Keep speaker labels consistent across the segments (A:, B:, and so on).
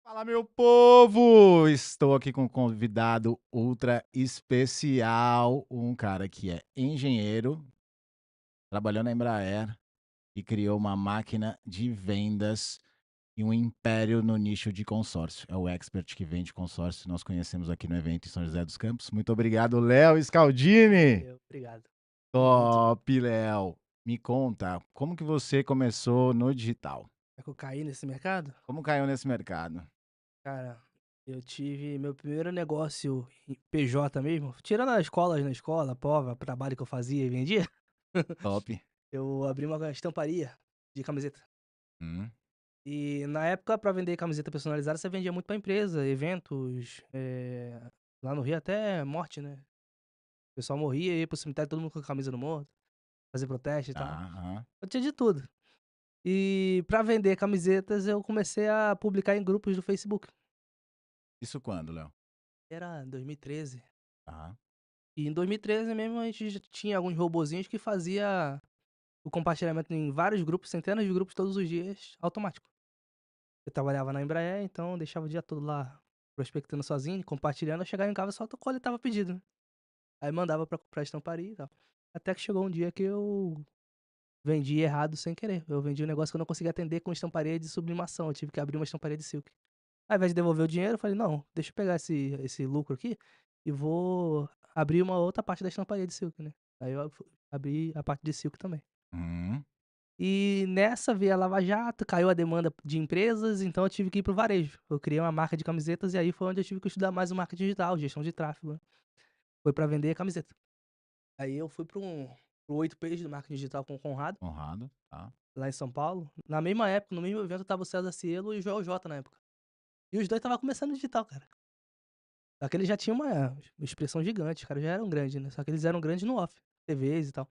A: Fala, meu povo! Estou aqui com um convidado ultra especial, um cara que é engenheiro, trabalhou na Embraer e criou uma máquina de vendas e um império no nicho de consórcio. É o expert que vende consórcio, nós conhecemos aqui no evento em São José dos Campos. Muito obrigado, Léo Scaldini!
B: Valeu, obrigado. Tamo junto.
A: Top, Léo! Me conta, como que você começou no digital?
B: É que eu caí nesse mercado?
A: Como caiu nesse mercado?
B: Cara, eu tive meu primeiro negócio em PJ mesmo, tirando as escolas na escola, prova, trabalho que eu fazia e vendia,
A: Top.
B: eu abri uma estamparia de camiseta.
A: Hum.
B: E na época, pra vender camiseta personalizada, você vendia muito pra empresa, eventos, lá no Rio até morte, né? O pessoal morria, ia pro cemitério, todo mundo com a camisa no morto, fazer protesto e
A: Tá,
B: tal.
A: aham.
B: Eu tinha de tudo. E pra vender camisetas, eu comecei a publicar em grupos do Facebook.
A: Isso quando, Léo?
B: Era 2013.
A: Tá.
B: E em 2013 mesmo a gente já tinha alguns robozinhos que fazia o compartilhamento em vários grupos, centenas de grupos todos os dias, automático. Eu trabalhava na Embraer, então eu deixava o dia todo lá prospectando sozinho, compartilhando, eu chegava em casa e só coletava pedido, né. Aí mandava pra comprar estamparia e tal. Até que chegou um dia que eu vendi errado sem querer. Eu vendi um negócio que eu não conseguia atender com estamparia de sublimação, eu tive que abrir uma estamparia de silk. Ao invés de devolver o dinheiro, eu falei: "Não, deixa eu pegar esse lucro aqui e vou abrir uma outra parte da estamparia de silk, né". Aí eu abri a parte de silk também.
A: Uhum.
B: E nessa veio a Lava Jato, caiu a demanda de empresas, então eu tive que ir para o varejo. Eu criei uma marca de camisetas e aí foi onde eu tive que estudar mais o marketing digital, gestão de tráfego, né. Foi para vender camiseta. Aí eu fui para o 8Ps do marketing digital com o Conrado,
A: Honrado, tá.
B: lá em São Paulo. Na mesma época, no mesmo evento, estava o César Cielo e o Joel J na época. E os 2 estavam começando no digital, cara. Só que eles já tinham uma expressão gigante, os caras já eram grandes, né, só que eles eram grandes no off, TVs e tal.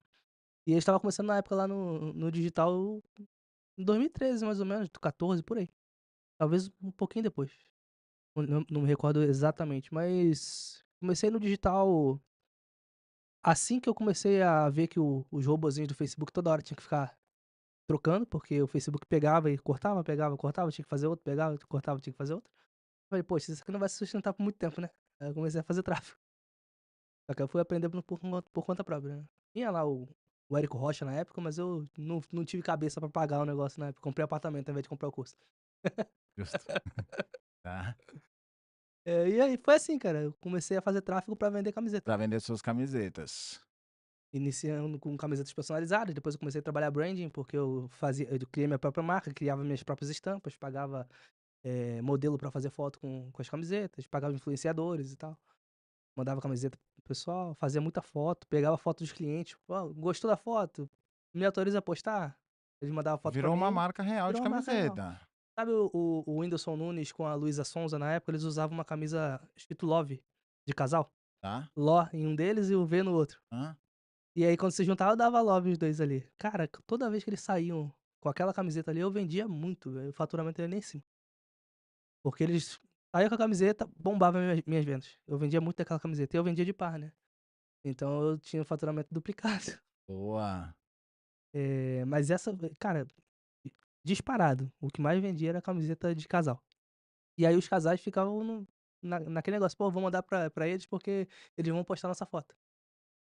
B: E eles estavam começando na época lá no digital em 2013 mais ou menos, 14 por aí. Talvez um pouquinho depois, não me recordo exatamente, mas comecei no digital assim que eu comecei a ver que os robozinhos do Facebook toda hora tinha que ficar trocando, porque o Facebook pegava e cortava, pegava, cortava, tinha que fazer outro, pegava, cortava, tinha que fazer outro. Falei: "Poxa, isso aqui não vai se sustentar por muito tempo, né". Aí eu comecei a fazer tráfego. Só que eu fui aprender por conta própria, né. Tinha lá o Érico Rocha na época, mas eu não tive cabeça pra pagar o negócio na época, comprei apartamento ao invés de comprar o curso.
A: Justo. Tá.
B: E aí foi assim, cara, eu comecei a fazer tráfego pra vender camiseta.
A: Pra vender suas camisetas.
B: Iniciando com camisetas personalizadas, depois eu comecei a trabalhar branding, porque eu criei minha própria marca, criava minhas próprias estampas, pagava, modelo pra fazer foto com as camisetas, pagava influenciadores e tal. Mandava camiseta pro pessoal, fazia muita foto, pegava foto dos clientes, "Ó, gostou da foto? Me autoriza a postar?". Eles mandavam foto pra
A: Virou uma
B: mim,
A: marca real de
B: virou uma marca real.
A: camiseta.
B: Sabe o Whindersson Nunes com a Luísa Sonza na época, eles usavam uma camisa escrito Love, de casal,
A: Tá?
B: Ló em um deles e o V no outro.
A: Hã?
B: E aí quando se juntava eu dava love os 2 ali. Cara, toda vez que eles saíam com aquela camiseta ali, eu vendia muito, velho, o faturamento era nem assim. Porque eles saíam com a camiseta, bombava minhas vendas. Eu vendia muito daquela camiseta e eu vendia de par, né. Então eu tinha o faturamento duplicado.
A: Boa.
B: Mas essa cara, disparado, o que mais vendia era camiseta de casal. E aí os casais ficavam naquele negócio: "Pô, vou mandar pra eles porque eles vão postar nossa foto".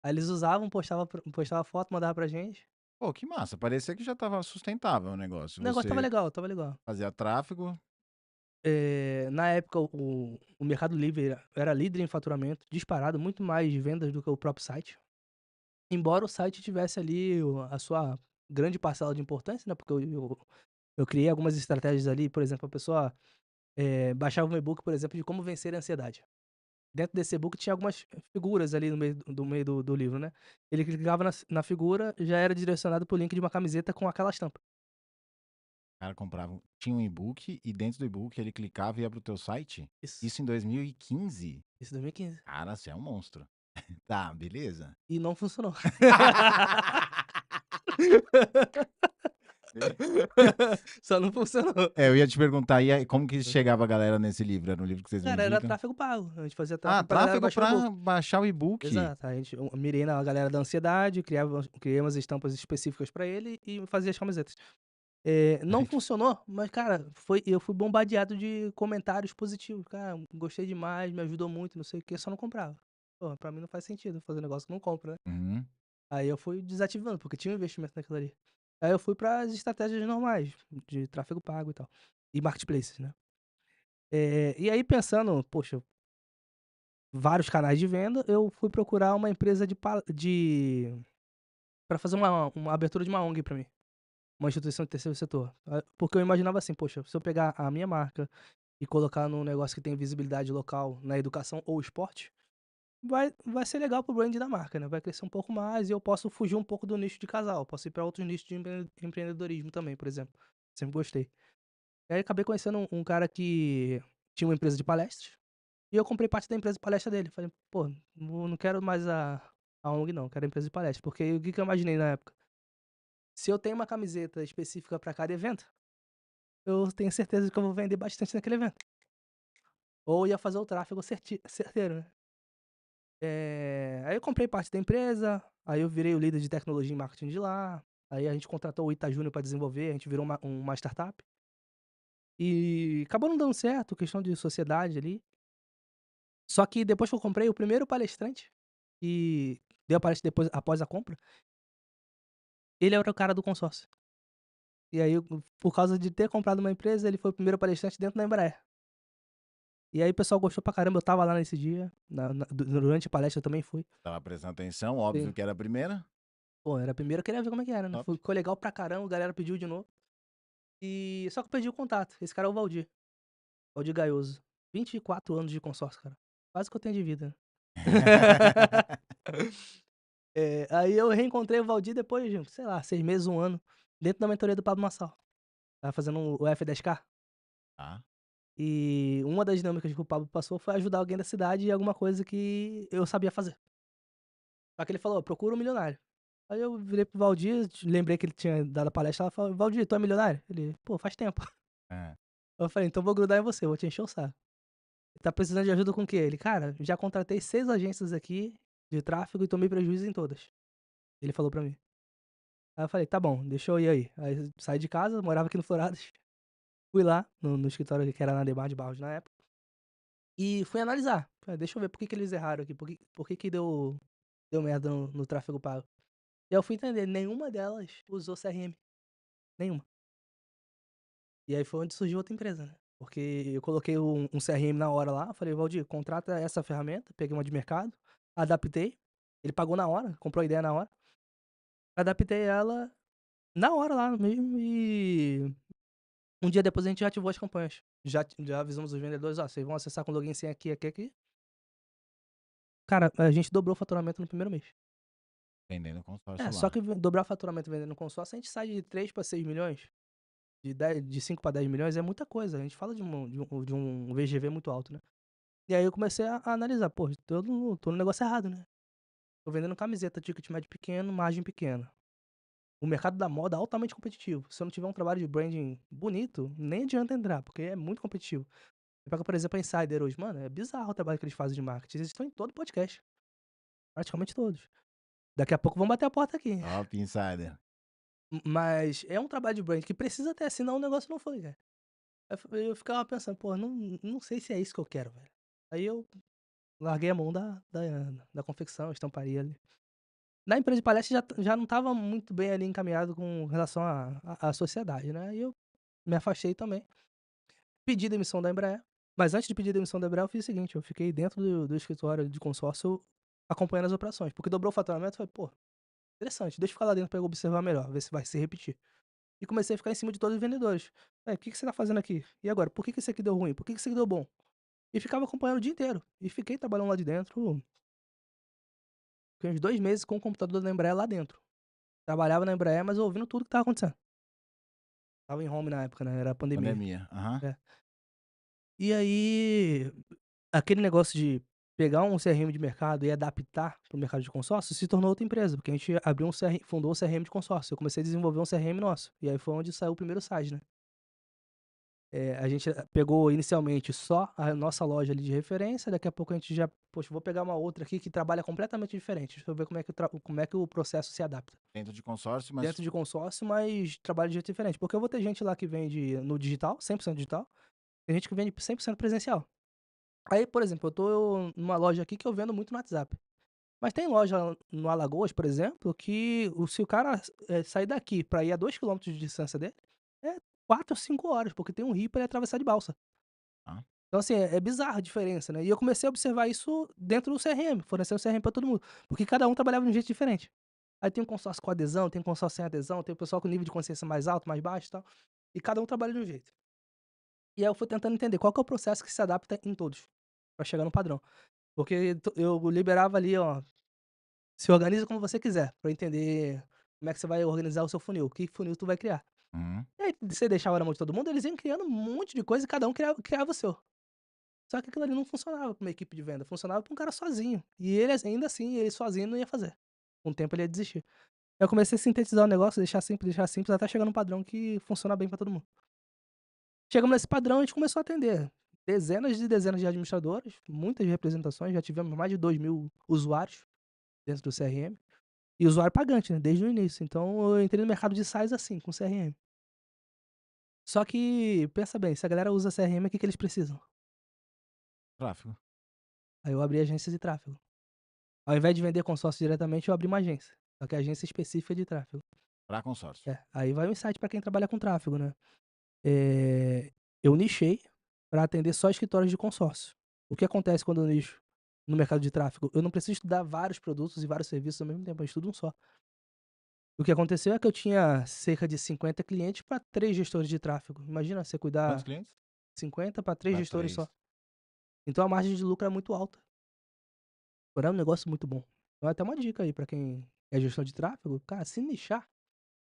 B: Aí eles usavam, postava foto, mandava pra gente.
A: Pô, que massa, parecia que já estava sustentável o negócio.
B: O negócio estava
A: Você
B: legal, estava legal.
A: fazia tráfego.
B: Na época o Mercado Livre era líder em faturamento, disparado, muito mais vendas do que o próprio site. Embora o site tivesse ali a sua grande parcela de importância, né, porque eu criei algumas estratégias ali, por exemplo, a pessoa, baixava um e-book, por exemplo, de como vencer a ansiedade. Dentro desse e-book tinha algumas figuras ali no meio do livro, né. Ele clicava na figura, já era direcionado para o link de uma camiseta com aquela estampa.
A: O cara comprava tinha um e-book e dentro do e-book ele clicava e ia para o teu site?
B: Isso,
A: Isso em 2015?
B: isso em 2015.
A: Cara, você é um monstro. Tá, beleza.
B: E não funcionou. Só não funcionou.
A: É, eu ia te perguntar, e aí, como que chegava a galera nesse livro? Era um livro que vocês
B: Cara, era
A: vendiam?
B: tráfego pago. A gente fazia
A: Ah,
B: tráfego pra galera
A: tráfego
B: baixar o e-book.
A: pra baixar o e-book.
B: Exato. Eu mirei na galera da ansiedade, criei umas estampas específicas pra ele e fazia as camisetas. Não funcionou, mas, cara, eu fui bombardeado de comentários positivos. "Cara, gostei demais, me ajudou muito, não sei o quê", só não comprava. Porra, pra mim não faz sentido fazer um negócio que não compro, né.
A: Uhum.
B: Aí eu fui desativando, porque tinha um investimento naquilo ali. Aí eu fui para as estratégias normais, de tráfego pago e tal, e marketplaces, né. E aí pensando, poxa, vários canais de venda, eu fui procurar uma empresa de pra fazer uma abertura de uma ONG pra mim, uma instituição de terceiro setor. Porque eu imaginava assim: "Poxa, se eu pegar a minha marca e colocar num negócio que tem visibilidade local na educação ou esporte, vai ser legal pro brand da marca, né, vai crescer um pouco mais e eu posso fugir um pouco do nicho de casal, posso ir pra outros nichos de empreendedorismo também, por exemplo, sempre gostei". E aí acabei conhecendo um cara que tinha uma empresa de palestras, e eu comprei parte da empresa de palestra dele, falei: "Pô, não quero mais a ONG não, quero a empresa de palestra", porque o que que eu imaginei na época? Se eu tenho uma camiseta específica pra cada evento, eu tenho certeza de que eu vou vender bastante naquele evento, ou ia fazer o tráfego certeiro, né. Aí eu comprei parte da empresa, aí eu virei o líder de tecnologia e marketing de lá, aí a gente contratou o Ita Júnior pra desenvolver, a gente virou uma startup, e acabou não dando certo, questão de sociedade ali. Só que depois que eu comprei, o primeiro palestrante que deu a palestra depois após a compra, ele era o cara do consórcio. E aí, por causa de ter comprado uma empresa, ele foi o primeiro palestrante dentro da Embraer. E aí o pessoal gostou pra caramba, eu estava lá nesse dia, durante a palestra eu também fui.
A: Tava prestando atenção, óbvio
B: Sim.
A: que era a primeira.
B: Pô, era a primeira, eu queria ver como é que era, né.
A: Top.
B: Ficou legal pra caramba, a galera pediu de novo. Só que eu perdi o contato, esse cara é o Valdir Gaioso. 24 anos de consórcio, cara. Quase que eu tenho de vida, né. Aí eu reencontrei o Valdir depois de, sei lá, 6 meses, um ano, dentro da mentoria do Pablo Marçal. Estava fazendo o F10K,
A: Tá.
B: e uma das dinâmicas que o Pablo passou foi ajudar alguém da cidade em alguma coisa que eu sabia fazer. Só que ele falou: "Procura um milionário". Aí eu virei pro Valdir, lembrei que ele tinha dado a palestra lá, falei: "Valdir, tu é milionário?" Ele: "Pô, faz tempo".
A: Hã.
B: Eu falei: "Então vou grudar em você, vou te encher o saco. Tá precisando de ajuda com o quê?" Ele: "Cara, já contratei 6 agências aqui de tráfego e tomei prejuízo em todas". Ele falou pra mim. Aí eu falei: "Tá bom, deixa eu ir aí". Aí eu saí de casa, morava aqui no Floradas, fui lá no escritório que era na Ademar de Barros na época, e fui analisar. Falei: "Deixa eu ver por que que eles erraram aqui, por que que deu merda no tráfego pago". E aí eu fui entender, nenhuma delas usou CRM, nenhuma. E aí foi onde surgiu outra empresa, né, porque eu coloquei um CRM na hora lá, falei: "Valdir, contrata essa ferramenta", peguei uma de mercado, adaptei, ele pagou na hora, comprou a ideia na hora, adaptei ela na hora lá mesmo e um dia depois a gente já ativou as campanhas. Já avisamos os vendedores: "Ó, vocês vão acessar com login senha aqui, aqui, aqui". Cara, a gente dobrou o faturamento no primeiro mês.
A: Vendendo consórcio
B: Só
A: lá.
B: que dobrar o faturamento vendendo consórcio, a gente sai de 3 para 6 milhões, de 5 para 10 milhões é muita coisa. A gente fala de um VGV muito alto, né. E aí eu comecei a analisar: "Pô, tô no negócio errado, né. Tô vendendo camiseta, ticket médio pequeno, margem pequena. O mercado da moda é altamente competitivo. Se eu não tiver um trabalho de branding bonito, nem adianta entrar, porque é muito competitivo". Você pega, por exemplo, a Insider hoje, mano, é bizarro o trabalho que eles fazem de marketing. Eles estão em todo podcast, praticamente todos. Daqui a pouco vão bater a porta aqui.
A: Top Insider.
B: Mas é um trabalho de brand que precisa ter, senão o negócio não foi, cara. Eu ficava pensando: "Pô, não sei se é isso que eu quero, velho". Aí eu larguei a mão da confecção, estamparia ali. Na empresa de palestra já não estava muito bem ali encaminhado com relação à sociedade, né, aí eu me afastei também. Pedi demissão da Embraer, mas antes de pedir demissão da Embraer eu fiz o seguinte: eu fiquei dentro do escritório de consórcio acompanhando as operações, porque dobrou o faturamento, eu falei: "Pô, interessante, deixa eu ficar lá dentro pra eu observar melhor, ver se vai se repetir". E comecei a ficar em cima de todos os vendedores. "O que que você tá fazendo aqui? E agora, por que que esse aqui deu ruim? Por que que esse aqui deu bom?". E ficava acompanhando o dia inteiro. E fiquei trabalhando lá de dentro, fiquei uns 2 meses com o computador da Embraer lá dentro. Trabalhava na Embraer, mas ouvindo tudo que estava acontecendo. Estava em home na época, né, era a pandemia.
A: Pandemia. Aham.
B: É. E aí, aquele negócio de pegar um CRM de mercado e adaptar para o mercado de consórcio se tornou outra empresa, porque a gente abriu fundou um CRM de consórcio. Eu comecei a desenvolver um CRM nosso. E aí foi onde saiu o primeiro site, né. A gente pegou inicialmente só a nossa loja ali de referência, daqui a pouco a gente já, poxa, vou pegar uma outra aqui que trabalha completamente diferente, deixa eu ver como é que o processo se adapta.
A: Dentro de consórcio, mas
B: Dentro de consórcio, mas trabalha de jeito diferente, porque eu vou ter gente lá que vende no digital, 100% digital, tem gente que vende 100% presencial. Aí, por exemplo, eu tô numa loja aqui que eu vendo muito no WhatsApp. Mas tem loja no Alagoas, por exemplo, que se o cara, sair daqui pra ir a 2 quilômetros de distância dele, é 4 ou 5 horas, porque tem um rio pra ele atravessar de balsa.
A: ah,
B: Então, assim, é bizarra a diferença, né. E eu comecei a observar isso dentro do CRM, fornecendo CRM pra todo mundo, porque cada um trabalhava de um jeito diferente. Aí tem um consórcio com adesão, tem um consórcio sem adesão, tem o pessoal com nível de consciência mais alto, mais baixo e tal, e cada um trabalha de um jeito. E aí eu fui tentando entender qual que é o processo que se adapta em todos, pra chegar no padrão. Porque eu liberava ali, ó, se organiza como você quiser, pra entender como é que você vai organizar o seu funil, que funil tu vai criar.
A: uhum.
B: E aí você deixava na mão de todo mundo, eles iam criando um monte de coisa e cada um criava o seu. Só que aquilo ali não funcionava pra uma equipe de venda, funcionava pra um cara sozinho. E ele, ainda assim, ele sozinho não ia fazer. Com o tempo ele ia desistir. Eu comecei a sintetizar o negócio, deixar simples, até chegar num padrão que funciona bem pra todo mundo. Chegamos nesse padrão, a gente começou a atender dezenas e dezenas de administradores, muitas representações, já tivemos mais de 2.000 usuários dentro do CRM. E usuário pagante, né, desde o início. Então eu entrei no mercado de SaaS assim, com CRM. Só que, pensa bem, se a galera usa CRM, o que que eles precisam?
A: Tráfego.
B: Aí eu abri agências de tráfego. Ao invés de vender consórcio diretamente, eu abri uma agência. Só que é agência específica de tráfego.
A: Para consórcio.
B: Aí vai um insight para quem trabalha com tráfego, né. Eh, eu nichei para atender só escritórios de consórcio. O que acontece quando eu nicho no mercado de tráfego? Eu não preciso estudar vários produtos e vários serviços ao mesmo tempo, eu estudo um só. O que aconteceu é que eu tinha cerca de 50 clientes para 3 gestores de tráfego. Imagina você
A: Quantos
B: cuidar
A: clientes?
B: 50 para 3
A: Para
B: gestores só.
A: 3.
B: Então a margem de lucro é muito alta. Porém é um negócio muito bom. Então é até uma dica aí para quem é gestor de tráfego, cara, se nichar,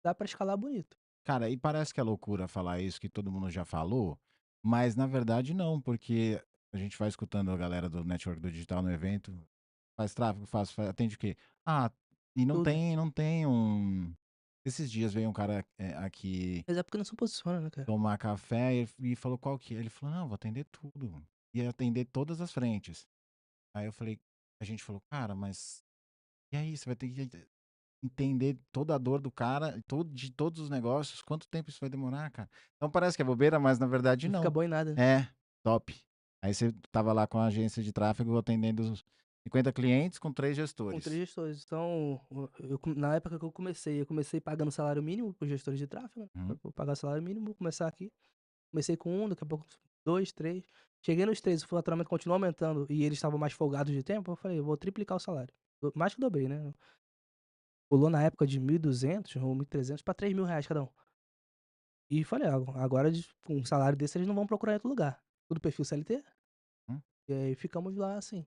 B: dá para escalar bonito.
A: Cara, e parece que é loucura falar isso, que todo mundo já falou, mas na verdade não, porque a gente vai escutando a galera do network do digital no evento, faz tráfego, atende o quê? Ah, e não
B: Tudo.
A: tem, não tem um. Esses dias veio um cara aqui
B: Mas é porque não se posiciona, né, cara?
A: tomar café e falou qual que é. Ele falou, não, vou atender tudo. Ia atender todas as frentes. Aí eu falei, a gente falou, cara, mas e aí, você vai ter que entender toda a dor do cara, de todos os negócios, quanto tempo isso vai demorar, cara? Então parece que é bobeira, mas na verdade
B: Não fica
A: não.
B: bom em nada.
A: É, top. Aí você tava lá com a agência de tráfego atendendo os 50 clientes com 3
B: Com 3
A: gestores.
B: gestores. Então, na época que eu comecei pagando salário mínimo para os gestores de tráfego, né,
A: Uhum.
B: vou pagar salário mínimo, vou começar aqui. Comecei com um, daqui a pouco 2, 3. Cheguei nos 3, o faturamento continuou aumentando e eles estavam mais folgados de tempo, eu falei: "Eu vou triplicar o salário". Mais que dobrei, né. Pulou na época de 1.200 ou 1.300 para R$ 3.000 cada um. E falei: "Ah, agora com um salário desse eles não vão procurar em outro lugar". Tudo perfil CLT,
A: Hum.
B: e aí ficamos lá assim.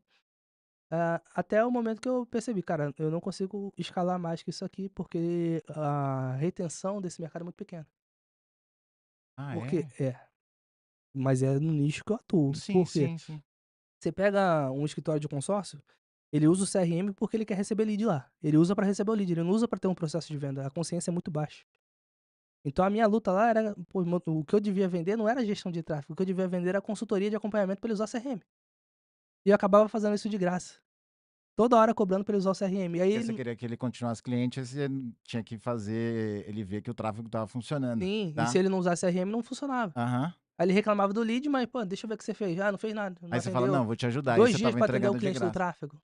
B: Até o momento que eu percebi: "Cara, eu não consigo escalar mais que isso aqui, porque a retenção desse mercado é muito pequena".
A: Ah,
B: Porque
A: é?
B: mas é no nicho que eu atuo.
A: Sim,
B: Por quê?
A: sim, sim.
B: Você pega um escritório de consórcio, ele usa o CRM porque ele quer receber lead lá. Ele usa para receber o lead, ele não usa para ter um processo de venda, a consciência é muito baixa. Então a minha luta lá era, pô, o que eu devia vender não era gestão de tráfego, o que eu devia vender era consultoria de acompanhamento para ele usar CRM. E eu acabava fazendo isso de graça, toda hora cobrando para ele usar o CRM. E aí
A: Porque você
B: ele,
A: queria que ele continuasse cliente, você tinha que fazer ele ver que o tráfego estava funcionando,
B: sim, e se
A: tá?
B: ele não usasse CRM não funcionava.
A: Aham.
B: Aí ele reclamava do lead, mas: "Pô, deixa eu ver o que você fez". "Ah, não fez nada, não
A: Aí você fala,
B: atendeu".
A: não, vou te ajudar. Aí
B: 2
A: você
B: dias
A: estava
B: para atender o
A: entregando de
B: cliente do
A: graça.
B: tráfego.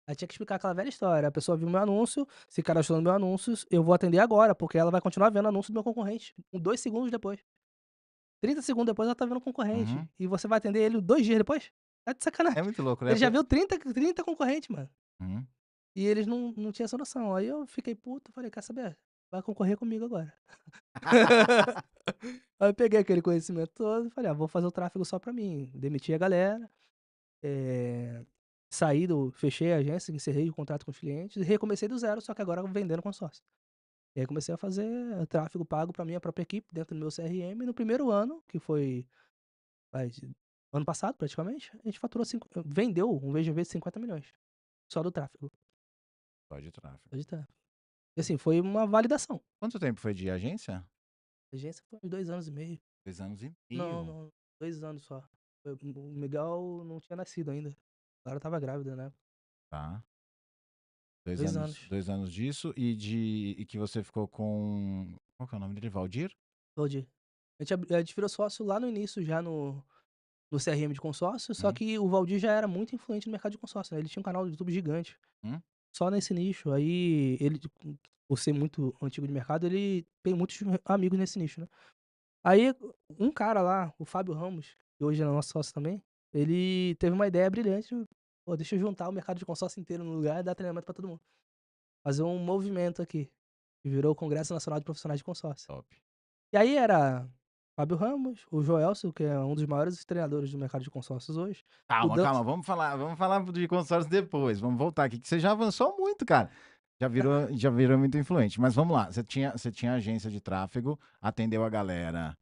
B: Aí tinha que explicar aquela velha história, a pessoa viu meu anúncio, se cadastrou no meu anúncio, eu vou atender agora, porque ela vai continuar vendo anúncio do meu concorrente, com 2 segundos depois. 30 segundos depois ela tá vendo o
A: Uhum.
B: concorrente, e você vai atender ele 2 dias depois? Tá de sacanagem.
A: É muito louco, né?
B: Ele já viu 30 concorrentes, mano,
A: Uhum.
B: e eles não tinham essa noção. Aí eu fiquei puto, falei: "Quer saber? Vai concorrer comigo agora". Aí eu peguei aquele conhecimento todo e falei: "Ah, vou fazer o tráfego só pra mim". Demiti a galera, eh, fechei a agência, encerrei o contrato com os clientes e recomecei do zero, só que agora vendendo consórcio. E aí comecei a fazer tráfego pago para minha própria equipe dentro do meu CRM. E no primeiro ano, que foi faz ano passado praticamente, a gente faturou vendeu um VGV de 50 milhões só do tráfego,
A: Só de tráfego.
B: só de tráfego. E assim, foi uma validação.
A: Quanto tempo foi de agência?
B: A agência foi uns 2 anos e meio.
A: 2 anos e
B: Não,
A: meio.
B: não, 2 anos só. O Miguel não tinha nascido ainda. Ela estava grávida, né,
A: Tá. Dois
B: 2
A: anos,
B: anos.
A: 2 anos disso e que você ficou com. Qual que é o nome dele? Valdir?
B: Valdir. A gente virou sócio lá no início já no CRM de consórcio, só
A: Hum?
B: que o Valdir já era muito influente no mercado de consórcio, né, ele tinha um canal do YouTube gigante,
A: Hum?
B: só nesse nicho, aí ele, por ser muito antigo de mercado, ele tem muitos amigos nesse nicho, né. Aí um cara lá, o Fábio Ramos, que hoje é nosso sócio também, ele teve uma ideia brilhante: "Pô, deixa eu juntar o mercado de consórcio inteiro no lugar e dar treinamento pra todo mundo. Fazer um movimento aqui", que virou o Congresso Nacional de Profissionais de Consórcio.
A: Top.
B: E aí era Fábio Ramos, o Joelson, que é um dos maiores treinadores do mercado de consórcios hoje, o
A: Calma,
B: Dan
A: calma, vamos falar de consórcio depois. Vamos voltar aqui, que você já avançou muito, cara. Já virou muito influente. Mas vamos lá. Você tinha agência de tráfego, atendeu a galera,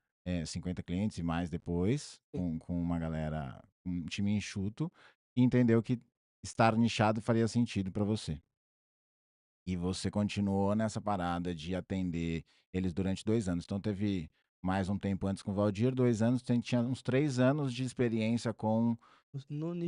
A: 50 clientes e mais depois, com uma galera, um time enxuto, e entendeu que estar nichado faria sentido para você. E você continuou nessa parada de atender eles durante 2 anos. Então teve mais um tempo antes com o Valdir, 2 anos, tinha uns 3 anos de experiência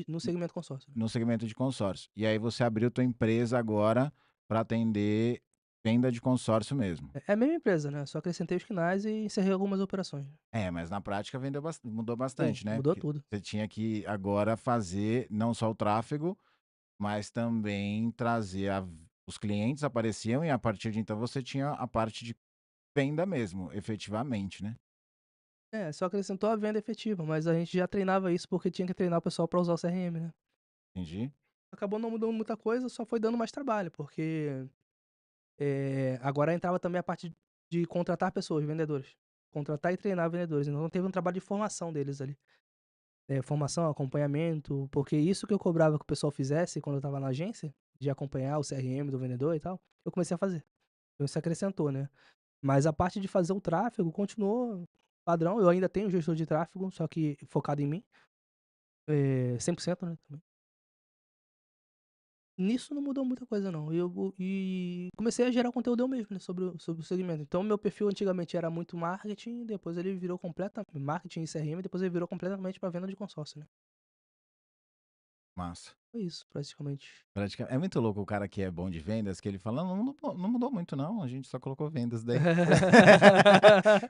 B: no segmento consórcio.
A: no segmento de consórcio. E aí você abriu tua empresa agora para atender venda de consórcio mesmo.
B: É a mesma empresa, né, só acrescentei os quinais e encerrei algumas operações.
A: Mas na prática mudou
B: Sim,
A: bastante, né?
B: mudou
A: Porque
B: tudo.
A: você tinha que agora fazer não só o tráfego, mas também trazer os clientes apareciam e a partir de então você tinha a parte de venda mesmo, efetivamente, né?
B: É, só acrescentou a venda efetiva, mas a gente já treinava isso, porque tinha que treinar o pessoal pra usar o CRM, né.
A: Entendi.
B: Acabou não mudando muita coisa, só foi dando mais trabalho, porque, agora entrava também a parte de contratar pessoas, vendedores. Contratar e treinar vendedores, então teve um trabalho de formação deles ali. Formação, acompanhamento, porque isso que eu cobrava que o pessoal fizesse quando eu estava na agência, de acompanhar o CRM do vendedor e tal, eu comecei a fazer. Então isso acrescentou, né. Mas a parte de fazer o tráfego continuou padrão, eu ainda tenho gestor de tráfego, só que focado em mim, 100%, né, também. Nisso não mudou muita coisa não, e comecei a gerar conteúdo eu mesmo, né, sobre o segmento. Então meu perfil antigamente era muito marketing, depois ele virou completa marketing e CRM, depois ele virou completamente para venda de consórcio, né.
A: Massa.
B: Foi isso praticamente.
A: É muito louco o cara que é bom de vendas, que ele fala: "Não mudou muito não, a gente só colocou vendas". Daí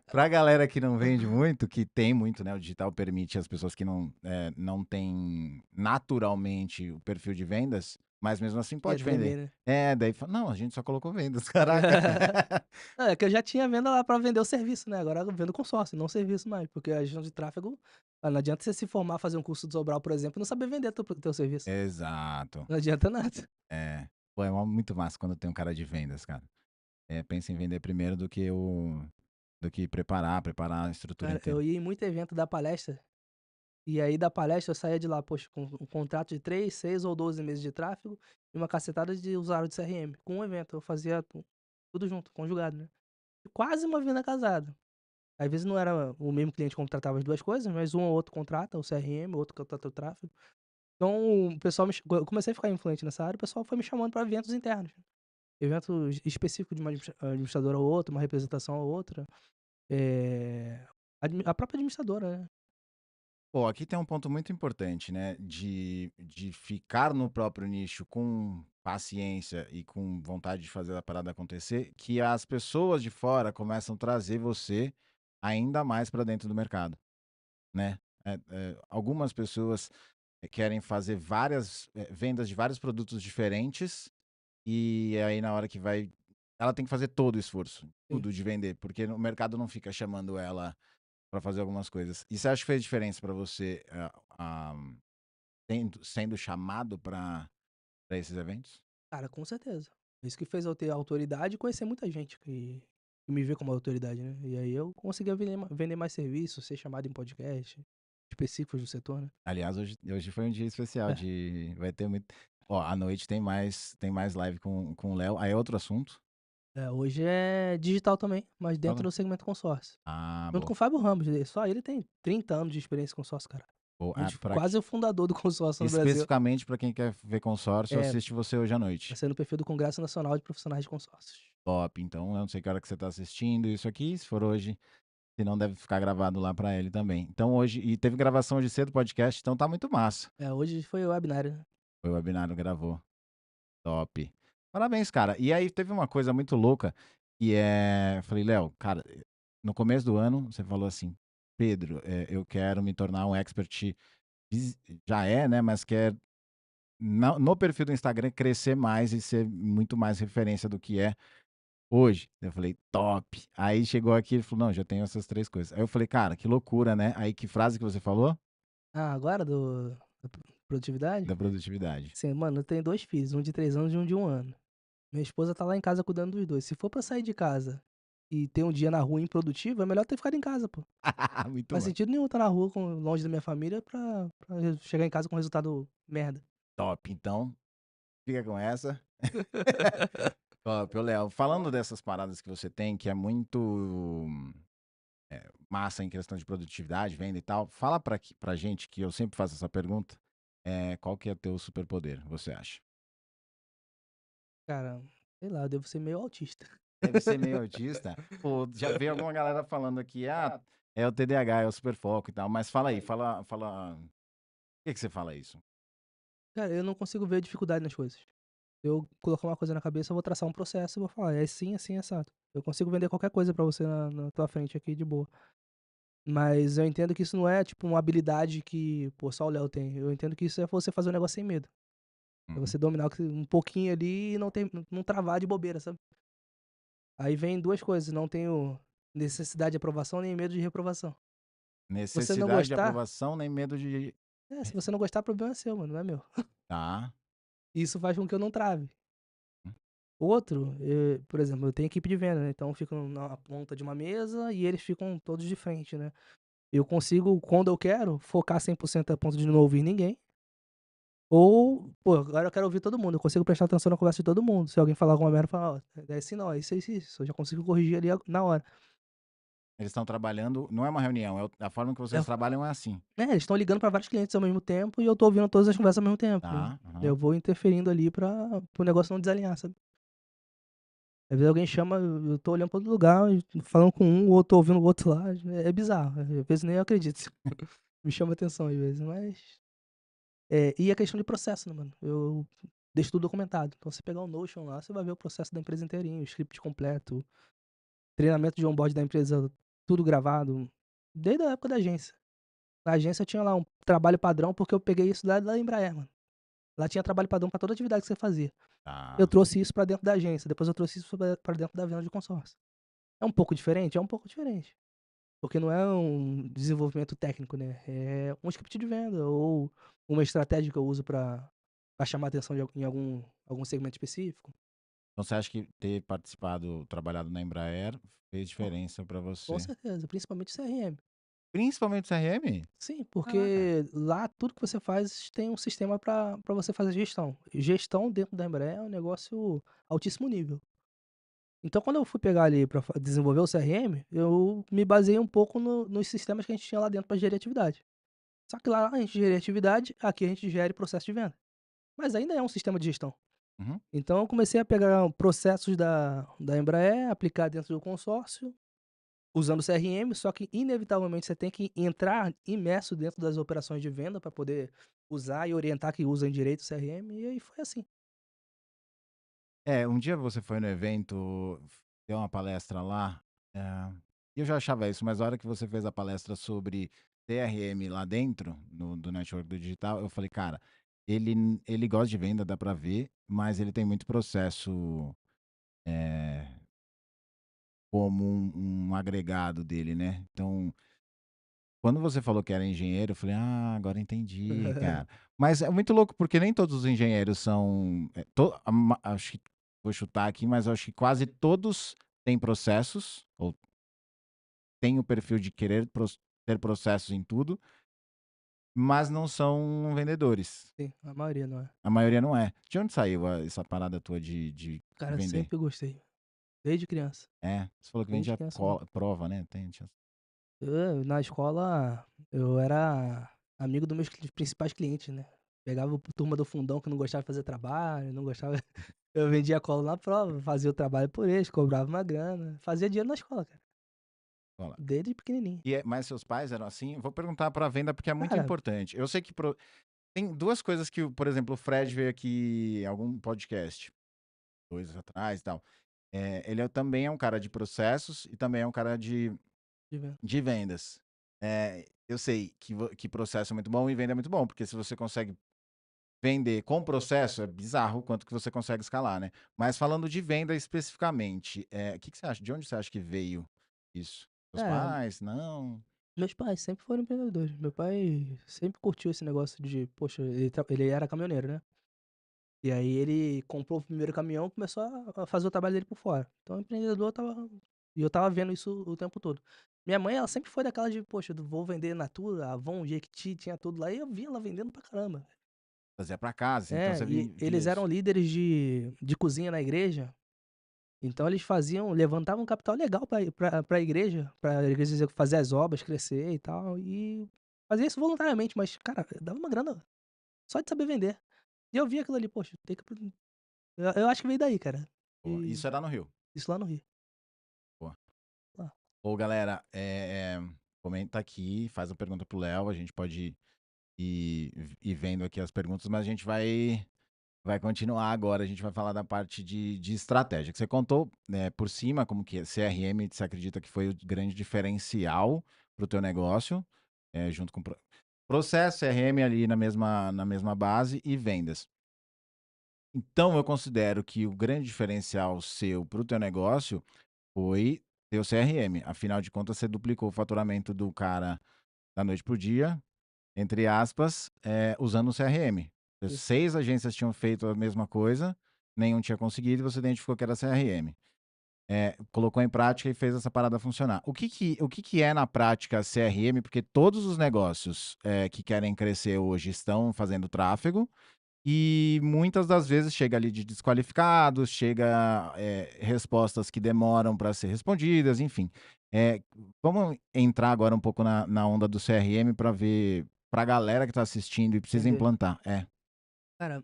A: pra galera que não vende muito, que tem muito, né, o digital permite as pessoas que não têm naturalmente o perfil de vendas, mas mesmo assim
B: Ia
A: pode vender.
B: tremer, né.
A: Daí fala: "Não, a gente só colocou vendas", caraca.
B: É que eu já tinha venda lá pra vender o serviço, né, agora eu vendo consórcio, não serviço mais, porque a gestão de tráfego, não adianta você se formar, fazer um curso de Sobral, por exemplo, e não saber vender teu serviço.
A: Exato.
B: Não adianta nada.
A: É. Pô, muito massa quando tem um cara de vendas, cara. Pensa em vender primeiro do que preparar a estrutura
B: Cara, eu
A: inteira.
B: ia em muito evento dar palestra, e aí da palestra eu saía de lá, poxa, com um contrato de 3, 6 ou 12 meses de tráfego e uma cacetada de usuário de CRM. Com um evento, eu fazia tudo junto, conjugado, né. Quase uma venda casada. Às vezes não era o mesmo cliente que contratava as 2 coisas, mas um ou outro contrata o CRM, o outro contrata o tráfego. Então o pessoal eu comecei a ficar influente nessa área, o pessoal foi me chamando para eventos internos. Eventos específicos de uma administradora ou outra, uma representação ou outra. A própria administradora, né.
A: Pô, aqui tem um ponto muito importante, né, de ficar no próprio nicho com paciência e com vontade de fazer a parada acontecer, que as pessoas de fora começam a trazer você ainda mais para dentro do mercado, né. Algumas pessoas, querem fazer várias, vendas de vários produtos diferentes, e aí na hora que vai ela tem que fazer todo o esforço,
B: Sim.
A: tudo de vender, porque o mercado não fica chamando ela para fazer algumas coisas. E você acha que fez diferença para você, sendo chamado para esses eventos?
B: Cara, com certeza. Isso que fez eu ter autoridade e conhecer muita gente que me vê como autoridade, né. E aí eu conseguia vender mais serviços, ser chamado em podcast específicos do setor, né.
A: Aliás, hoje foi um dia especial
B: É.
A: de vai ter muito à noite tem mais live com o Léo, aí é outro assunto.
B: Hoje é digital também, mas dentro
A: Fala.
B: do segmento consórcio. Junto com
A: Boa.
B: o Fábio Ramos, só ele tem 30 anos de experiência com consórcio, cara.
A: Boa.
B: Um dos
A: Pra
B: quase o fundador do consórcio no Brasil.
A: especificamente para quem quer ver consórcio,
B: É,
A: assiste você hoje à
B: vai
A: noite.
B: ser no perfil do Congresso Nacional de Profissionais de Consórcios.
A: Top, então eu não sei que hora que você está assistindo isso aqui, se for hoje, senão deve ficar gravado lá pra ele também. Então hoje e teve gravação hoje cedo, podcast, então tá muito massa.
B: É, hoje foi o webinário, né.
A: Foi o webinário gravou. Top. Parabéns, cara. E aí teve uma coisa muito louca, que eu falei: "Léo, cara", no começo do ano você falou assim: "Pedro, eu quero me tornar um expert", já é, né, mas quer no perfil do Instagram crescer mais e ser muito mais referência do que é hoje. Eu falei: "Top". Aí chegou aqui, ele falou: "Não, já tenho essas 3 coisas". Aí eu falei: "Cara, que loucura, né". Aí que frase que você falou?
B: Ah, agora da produtividade?
A: Da produtividade.
B: Sim, mano, eu tenho 2 filhos, um de 3 anos e um de 1 ano. Minha esposa tá lá em casa cuidando dos 2. Se for pra sair de casa e ter um dia na rua improdutivo, é melhor ter ficado em casa, pô. Não
A: Muito
B: faz
A: bom.
B: sentido nenhum estar na rua longe da minha família pra chegar em casa com resultado merda.
A: Top, então, fica com essa. Top. Ô, Léo, falando dessas paradas que você tem, que é muito massa em questão de produtividade, venda e tal, fala pra gente, que eu sempre faço essa pergunta, qual que é teu superpoder, você acha?
B: Cara, sei lá, eu devo ser meio autista.
A: Deve ser meio autista? Pô, já vi alguma galera falando aqui, é o TDAH, é o superfoco e tal, mas fala aí, fala, por que você fala isso?
B: Cara, eu não consigo ver dificuldade nas coisas. Eu colocar uma coisa na cabeça, eu vou traçar um processo e vou falar, é assim, assim, assado. Eu consigo vender qualquer coisa pra você na tua frente aqui de boa. Mas eu entendo que isso não é, tipo, uma habilidade que, pô, só o Léo tem. Eu entendo que isso é você fazer um negócio sem medo. É
A: Uhum.
B: você dominar um pouquinho ali e não travar de bobeira, sabe? Aí vem 2 coisas, não tenho necessidade de aprovação nem medo de reprovação. Se você não
A: Necessidade de
B: gostar,
A: aprovação, nem medo de
B: se você não gostar, problema é seu, mano, não é meu.
A: tá.
B: Isso faz com que eu não trave.
A: Hum.
B: Outro, por exemplo, eu tenho equipe de venda, né, então ficam na ponta de uma mesa e eles ficam todos de frente, né. Eu consigo, quando eu quero, focar 100% a ponto de não ouvir ninguém, ou, pô, agora eu quero ouvir todo mundo, eu consigo prestar atenção na conversa de todo mundo. Se alguém falar alguma merda, eu falo: "Ó, é assim não, é isso, é isso, é isso", eu já consigo corrigir ali na hora.
A: Eles estão trabalhando, não é uma reunião, a forma que
B: É
A: vocês trabalham é assim.
B: eles estão ligando pra vários clientes ao mesmo tempo e eu tô ouvindo todas as conversas ao mesmo tempo, né.
A: Tá,
B: Eu
A: aham.
B: vou interferindo ali pra o negócio não desalinhar, sabe. Às vezes alguém chama, eu tô olhando pra outro lugar, e falando com um, o outro tô ouvindo o outro lá, é bizarro, às vezes nem eu acredito. Me chama atenção às vezes, mas e a questão de processo, né, mano, eu deixo tudo documentado. Então você pegar o Notion lá, você vai ver o processo da empresa inteirinho, o script completo, treinamento de onboard da empresa, tudo gravado, desde a época da agência. Na agência tinha lá um trabalho padrão, porque eu peguei isso da Embraer, mano. Lá tinha trabalho padrão pra toda atividade que você fazia. Eu
A: Tá.
B: trouxe isso pra dentro da agência, depois eu trouxe isso pra dentro da venda de consórcio. É um pouco diferente? É um pouco diferente. Porque não é um desenvolvimento técnico, né, é um script de venda ou uma estratégia que eu uso pra chamar atenção em algum segmento específico.
A: Então você acha que ter participado, trabalhado na Embraer fez
B: Com
A: diferença pra
B: com
A: você?
B: certeza, principalmente CRM.
A: Principalmente CRM?
B: Sim,
A: Caraca.
B: porque lá tudo que você faz tem um sistema pra você fazer gestão. Gestão dentro da Embraer é um negócio altíssimo nível. Então quando eu fui pegar ali pra desenvolver o CRM, eu me baseei um pouco nos sistemas que a gente tinha lá dentro pra gerir atividade. Só que lá a gente gera atividade, aqui a gente gere processo de venda. Mas ainda é um sistema de gestão.
A: Uhum.
B: Então eu comecei a pegar processos da Embraer, aplicar dentro do consórcio, usando o CRM, só que inevitavelmente você tem que entrar imerso dentro das operações de venda para poder usar e orientar que usem direito o CRM, e aí foi assim.
A: Um dia você foi no evento, deu uma palestra lá, e eu já achava isso, mas a hora que você fez a palestra sobre CRM lá dentro, do network do digital, eu falei: "Cara, ele gosta de venda, dá pra ver, mas ele tem muito processo, eh, como um agregado dele, né". Então, quando você falou que era engenheiro, eu falei: "Ah, agora entendi, cara". Mas é muito louco, porque nem todos os engenheiros são, acho que vou chutar aqui, mas eu acho que quase todos têm processos, ou têm o perfil de querer ter processos em tudo, mas não são vendedores.
B: Sim, a maioria não é.
A: A maioria não é. De onde saiu essa parada tua de
B: Cara,
A: vender?
B: sempre gostei, desde criança,
A: Você falou que
B: desde
A: vendia
B: criança mesmo.
A: prova, né?
B: Na escola, eu era amigo dos meus principais clientes, né. Pegava turma do fundão que não gostava de fazer trabalho, não gostava. Eu vendia cola na prova, fazia o trabalho por eles, cobrava uma grana, fazia dinheiro na escola, cara.
A: Olha lá.
B: desde pequenininho.
A: Mas seus pais eram assim? Vou perguntar para venda porque é muito
B: Cara,
A: importante. Eu sei que tem duas coisas que, por exemplo, o Fred veio aqui em algum podcast, 2 atrás e tal. Ele também é um cara de processos e também é um cara
B: de ver.
A: de vendas. Eu sei que processo é muito bom e venda é muito bom, porque se você consegue vender com processo, é bizarro o quanto que você consegue escalar, né? Mas falando de venda especificamente, o que que você acha? De onde você acha que veio isso? Seus
B: É,
A: pais? Não?
B: meus pais sempre foram empreendedores. Meu pai sempre curtiu esse negócio de, poxa, ele era caminhoneiro, né? E aí ele comprou o primeiro caminhão e começou a fazer o trabalho dele por fora. Então, o empreendedor tava. E eu tava vendo isso o tempo todo. Minha mãe, ela sempre foi daquela de, poxa, vou vender Natura, Avon, Jequiti, tinha tudo lá. E eu via ela vendendo pra caramba.
A: Trazia pra casa, então
B: É,
A: você
B: e
A: via
B: eles eram
A: isso.
B: líderes de cozinha na igreja. Então eles levantavam um capital legal pra igreja, pra igreja fazer as obras, crescer e tal. E fazia isso voluntariamente, mas, cara, dava uma grana só de saber vender. E eu via aquilo ali, poxa, tem que. Eu acho que veio daí, cara.
A: Pô, isso era no Rio.
B: Isso lá no Rio.
A: Pô.
B: Lá.
A: Ô, galera, comenta aqui, faz a pergunta pro Léo, a gente pode ir vendo aqui as perguntas, mas a gente vai continuar agora, a gente vai falar da parte de estratégia, que você contou, né, por cima como que CRM, você acredita que foi o grande diferencial para o teu negócio, junto com processo, CRM ali na mesma base e vendas. Então, eu considero que o grande diferencial seu para o teu negócio foi ter o CRM. Afinal de contas, você duplicou o faturamento do cara da noite pro dia, entre aspas, usando o CRM.
B: Isso.
A: 6 agências tinham feito a mesma coisa, nenhum tinha conseguido e você identificou que era CRM. Colocou em prática e fez essa parada funcionar. O que que é na prática CRM? Porque todos os negócios que querem crescer hoje estão fazendo tráfego, e muitas das vezes chega ali de desqualificados, chega respostas que demoram para ser respondidas, enfim. Eh, Vamos entrar agora um pouco na onda do CRM para ver, para a galera que está assistindo e precisa
B: Entender.
A: implantar.
B: Cara,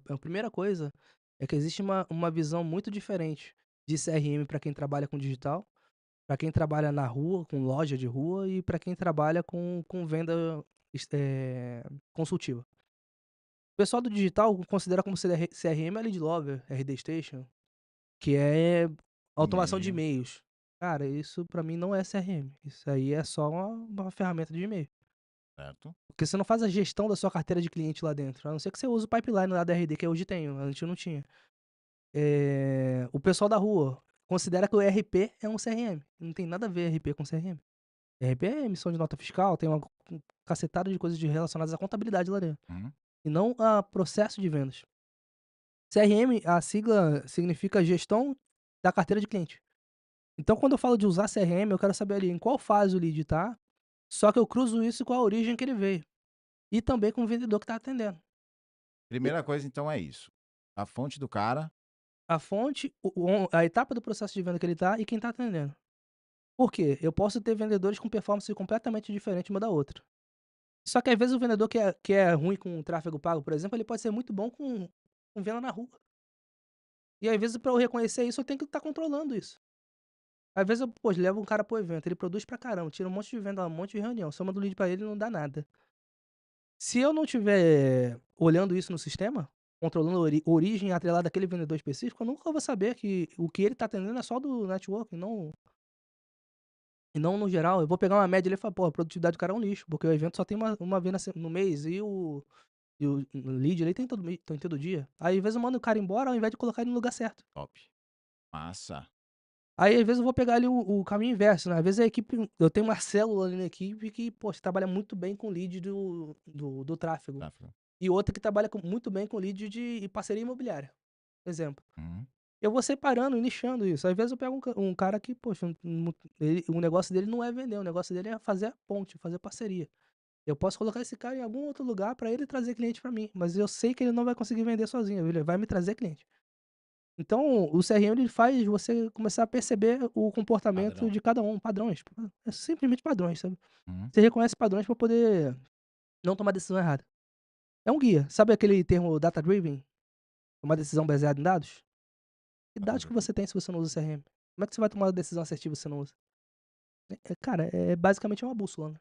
B: a primeira coisa é que existe uma visão muito diferente de CRM para quem trabalha com digital, para quem trabalha na rua, com loja de rua e para quem trabalha com venda consultiva. O pessoal do digital considera como CRM a Lead Lover, RD Station, que é automação de
A: E-mail,
B: e-mails. Cara, isso pra mim não é CRM. Isso aí é só uma ferramenta de e-mail.
A: certo?
B: Porque você não faz a gestão da sua carteira de cliente lá dentro. A não ser que você use o pipeline lá da RD, que eu hoje tenho. Antes eu não tinha. O pessoal da rua considera que o ERP é um CRM. Não tem nada a ver ERP com CRM. ERP é emissão de nota fiscal, tem uma cacetada de coisas relacionadas à contabilidade lá dentro.
A: Uhum.
B: E não a processo de vendas. CRM, a sigla significa gestão da carteira de cliente. Então, quando eu falo de usar CRM, eu quero saber ali em qual fase o lead tá, só que eu cruzo isso com a origem que ele veio. E também com o vendedor que tá atendendo. E
A: Primeira coisa, então, é isso. A fonte do cara,
B: a fonte, a etapa do processo de venda que ele tá e quem tá atendendo. Por quê? Eu posso ter vendedores com performance completamente diferente uma da outra. Só que às vezes o vendedor que é ruim com tráfego pago, por exemplo, ele pode ser muito bom com venda na rua. E às vezes para eu reconhecer isso, eu tenho que estar controlando isso. Às vezes eu, pô, levo um cara pro evento, ele produz pra caramba, tira um monte de venda, um monte de reunião, soma do lead pra ele não dá nada. Se eu não tiver olhando isso no sistema, controlando a origem atrelada daquele vendedor específico, eu nunca vou saber que o que ele tá atendendo é só do network, e não no geral. Eu vou pegar uma média ali e falar, pô, a produtividade do cara é um lixo, porque o evento só tem uma venda no mês e o lead ali tem todo dia. Aí às vezes eu mando o cara embora ao invés de colocar ele no lugar certo.
A: top. Massa.
B: Aí, às vezes, eu vou pegar ali o caminho inverso, né? Às vezes a equipe. Eu tenho uma célula ali na equipe que, poxa, trabalha muito bem com lead do tráfego.
A: Tráfego.
B: E outra que trabalha muito bem com lead de parceria imobiliária. Exemplo.
A: Uhum.
B: Eu vou separando e nichando isso. Às vezes eu pego um cara que, poxa, o negócio dele não é vender, o negócio dele é fazer a ponte, fazer parceria. Eu posso colocar esse cara em algum outro lugar para ele trazer cliente para mim, mas eu sei que ele não vai conseguir vender sozinho, ele vai me trazer cliente. Então, o CRM ele faz você começar a perceber o comportamento
A: Padrão.
B: de cada um, padrões. É simplesmente padrões, sabe.
A: Uhum.
B: Você reconhece padrões para poder não tomar decisão errada. É um guia. Sabe aquele termo data driven? Tomar decisão baseada em dados? Que dados que
A: Nada.
B: você tem se você não usa CRM? Como é que você vai tomar uma decisão assertiva se você não usa? Cara, basicamente é uma bússola, né.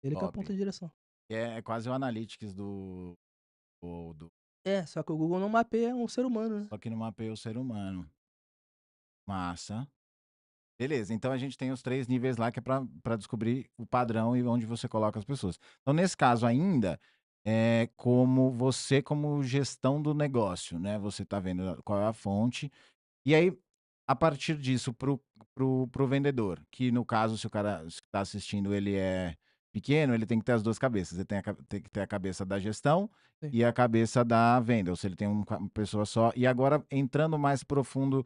B: Ele que
A: Top.
B: aponta a direção.
A: É quase o Analytics do
B: Só que o Google não mapeia um ser humano, né.
A: só que não mapeia o ser humano. Massa. Beleza, então a gente tem os 3 níveis lá que é para descobrir o padrão e onde você coloca as pessoas. Então nesse caso ainda, é como você como gestão do negócio, né, você tá vendo qual é a fonte, e aí, a partir disso pro vendedor, que no caso se o cara está assistindo ele é pequeno, ele tem que ter as 2 cabeças, ele tem que ter a cabeça da gestão
B: Sim.
A: e a cabeça da venda, ou se ele tem uma pessoa só. E agora entrando mais profundo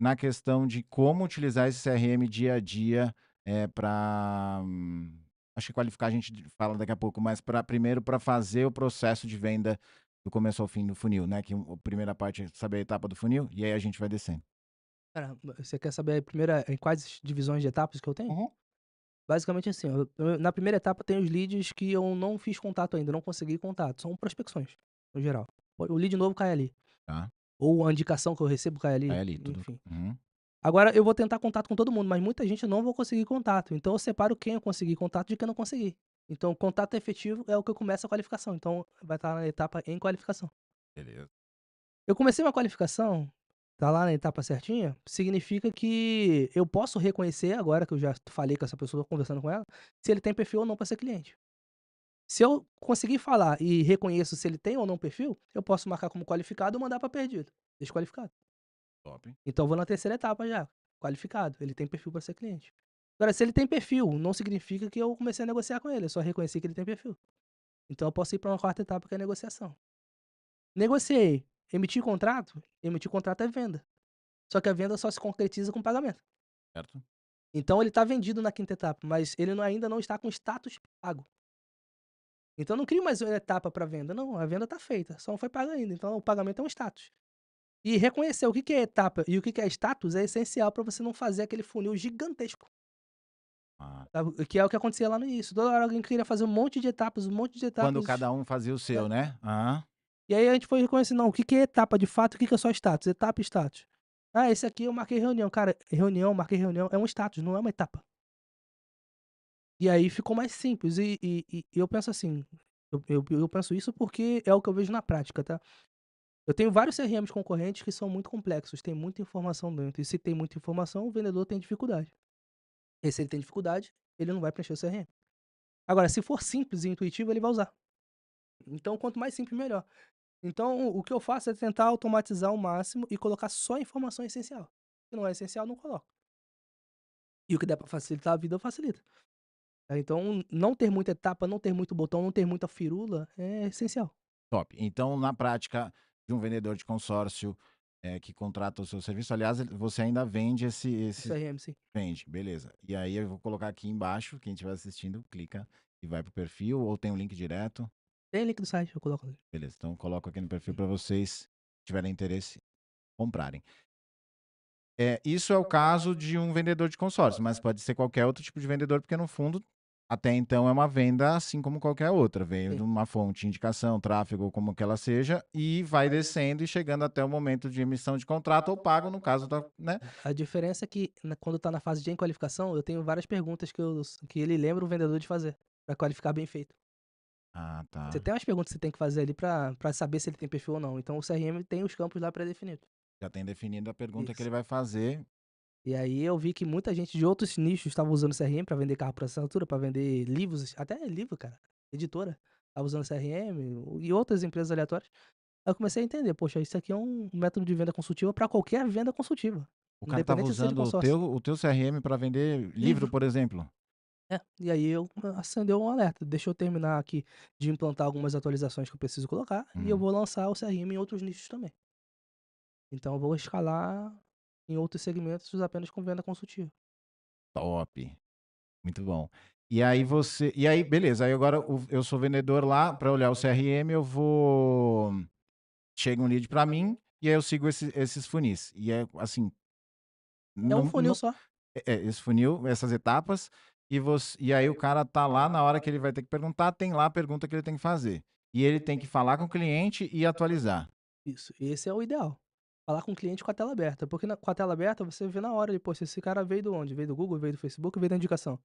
A: na questão de como utilizar esse CRM dia a dia, para acho que qualificar a gente fala daqui a pouco, mas para primeiro para fazer o processo de venda do começo ao fim do funil, né, que a primeira parte é saber a etapa do funil, e aí a gente vai descendo.
B: Cara, você quer saber a primeira em quais divisões de etapas que eu tenho?
A: Uhum.
B: Basicamente assim, ó, na primeira etapa tem os leads que eu não fiz contato ainda, não consegui contato, são prospecções, no geral. O lead novo cai ali,
A: Tá,
B: ou a indicação que eu recebo cai
A: vai
B: ali,
A: ali tudo
B: enfim.
A: uhum,
B: Agora eu vou tentar contato com todo mundo, mas muita gente eu não vou conseguir contato, então eu separo quem eu consegui contato de quem eu não consegui. Então contato efetivo é o que eu começo a qualificação, então vai estar na etapa em qualificação.
A: beleza.
B: Eu comecei uma qualificação, tá lá na etapa certinha, significa que eu posso reconhecer, agora que eu já falei com essa pessoa, tô conversando com ela, se ele tem perfil ou não para ser cliente. Se eu conseguir falar e reconheço se ele tem ou não perfil, eu posso marcar como qualificado ou mandar para perdido, desqualificado.
A: Top.
B: Então eu vou na terceira etapa já, qualificado, ele tem perfil para ser cliente. Agora, se ele tem perfil, não significa que eu comecei a negociar com ele, eu só reconheci que ele tem perfil. Então eu posso ir para uma quarta etapa que é a negociação. Negociei, emitir contrato é venda. Só que a venda só se concretiza com pagamento.
A: Certo.
B: Então ele está vendido na quinta etapa, mas ele ainda não está com status pago. Então eu não crio mais uma etapa para venda, não, a venda está feita, só não foi paga ainda, então o pagamento é um status. E reconhecer o que que é etapa e o que que é status é essencial para você não fazer aquele funil gigantesco,
A: Ah,
B: sabe, que é o que acontecia lá no início, toda hora alguém queria fazer um monte de etapas, um monte de
A: quando
B: etapas,
A: cada um fazia o
B: né.
A: seu, né? Aham.
B: E aí a gente foi reconhecer, não, o que que é etapa de fato, o que que é só status, etapa e status. Ah, esse aqui eu marquei reunião, cara, reunião, marquei reunião, é um status, não é uma etapa. E aí ficou mais simples e eu penso assim, eu penso isso porque é o que eu vejo na prática, tá. Eu tenho vários CRMs concorrentes que são muito complexos, tem muita informação dentro, e se tem muita informação, o vendedor tem dificuldade. E se ele tem dificuldade, ele não vai preencher o CRM. Agora, se for simples e intuitivo, ele vai usar. Então, quanto mais simples, melhor. Então, o que eu faço é tentar automatizar ao máximo e colocar só a informação essencial. Se não é essencial, não coloco. E o que der pra facilitar a vida, eu facilito. Então, não ter muita etapa, não ter muito botão, não ter muita firula é essencial.
A: Top. Então, na prática de um vendedor de consórcio, que contrata o seu serviço, aliás, você ainda vende
B: O CRM, sim.
A: vende, beleza. E aí eu vou colocar aqui embaixo, quem estiver assistindo, clica e vai pro perfil, ou tem um link direto.
B: Tem link do site, eu coloco ali.
A: Beleza, então eu coloco aqui no perfil para vocês, se tiverem interesse, comprarem. Isso é o caso de um vendedor de consórcio, mas pode ser qualquer outro tipo de vendedor, porque no fundo, até então é uma venda assim como qualquer outra. Veio de
B: Sim.
A: uma fonte, indicação, tráfego, como que ela seja, e vai descendo e chegando até o momento de emissão de contrato ou pago, no caso da, né?
B: A diferença é que quando tá na fase de qualificação, eu tenho várias perguntas que ele lembra o vendedor de fazer, pra qualificar bem feito.
A: Ah,
B: Você
A: tá.
B: tem umas perguntas que você tem que fazer ali pra saber se ele tem perfil ou não. Então o CRM tem os campos lá pré-definidos.
A: Já tem definido a pergunta que
B: Isso.
A: ele vai fazer.
B: E aí eu vi que muita gente de outros nichos estava usando o CRM pra vender carro por assinatura, pra vender livros, até livro, cara, editora, estava usando CRM e outras empresas aleatórias. Aí eu comecei a entender, poxa, isso aqui é um método de venda consultiva para qualquer venda consultiva,
A: O cara estava
B: independente de ser de
A: usando
B: consórcio.
A: o teu CRM para vender livro,
B: Livro.
A: por exemplo.
B: E aí eu acendeu um alerta, deixa eu terminar aqui de implantar algumas atualizações que eu preciso colocar e eu
A: Uhum.
B: vou lançar o CRM em outros nichos também. Então eu vou escalar em outros segmentos apenas com venda consultiva.
A: Top. Muito bom. E aí beleza, aí agora eu sou vendedor lá, para olhar o CRM eu vou chega um lead para mim, e aí eu sigo esses funis. E é assim,
B: É um
A: no
B: funil
A: no
B: só.
A: esse funil, essas etapas, e aí o cara tá lá na hora que ele vai ter que perguntar, tem lá a pergunta que ele tem que fazer. E ele tem que falar com o cliente e atualizar.
B: Isso, esse é o ideal. falar com o cliente com a tela aberta, porque com a tela aberta você vê na hora ali, poxa, esse cara veio do onde? Veio do Google, veio do Facebook, veio da indicação.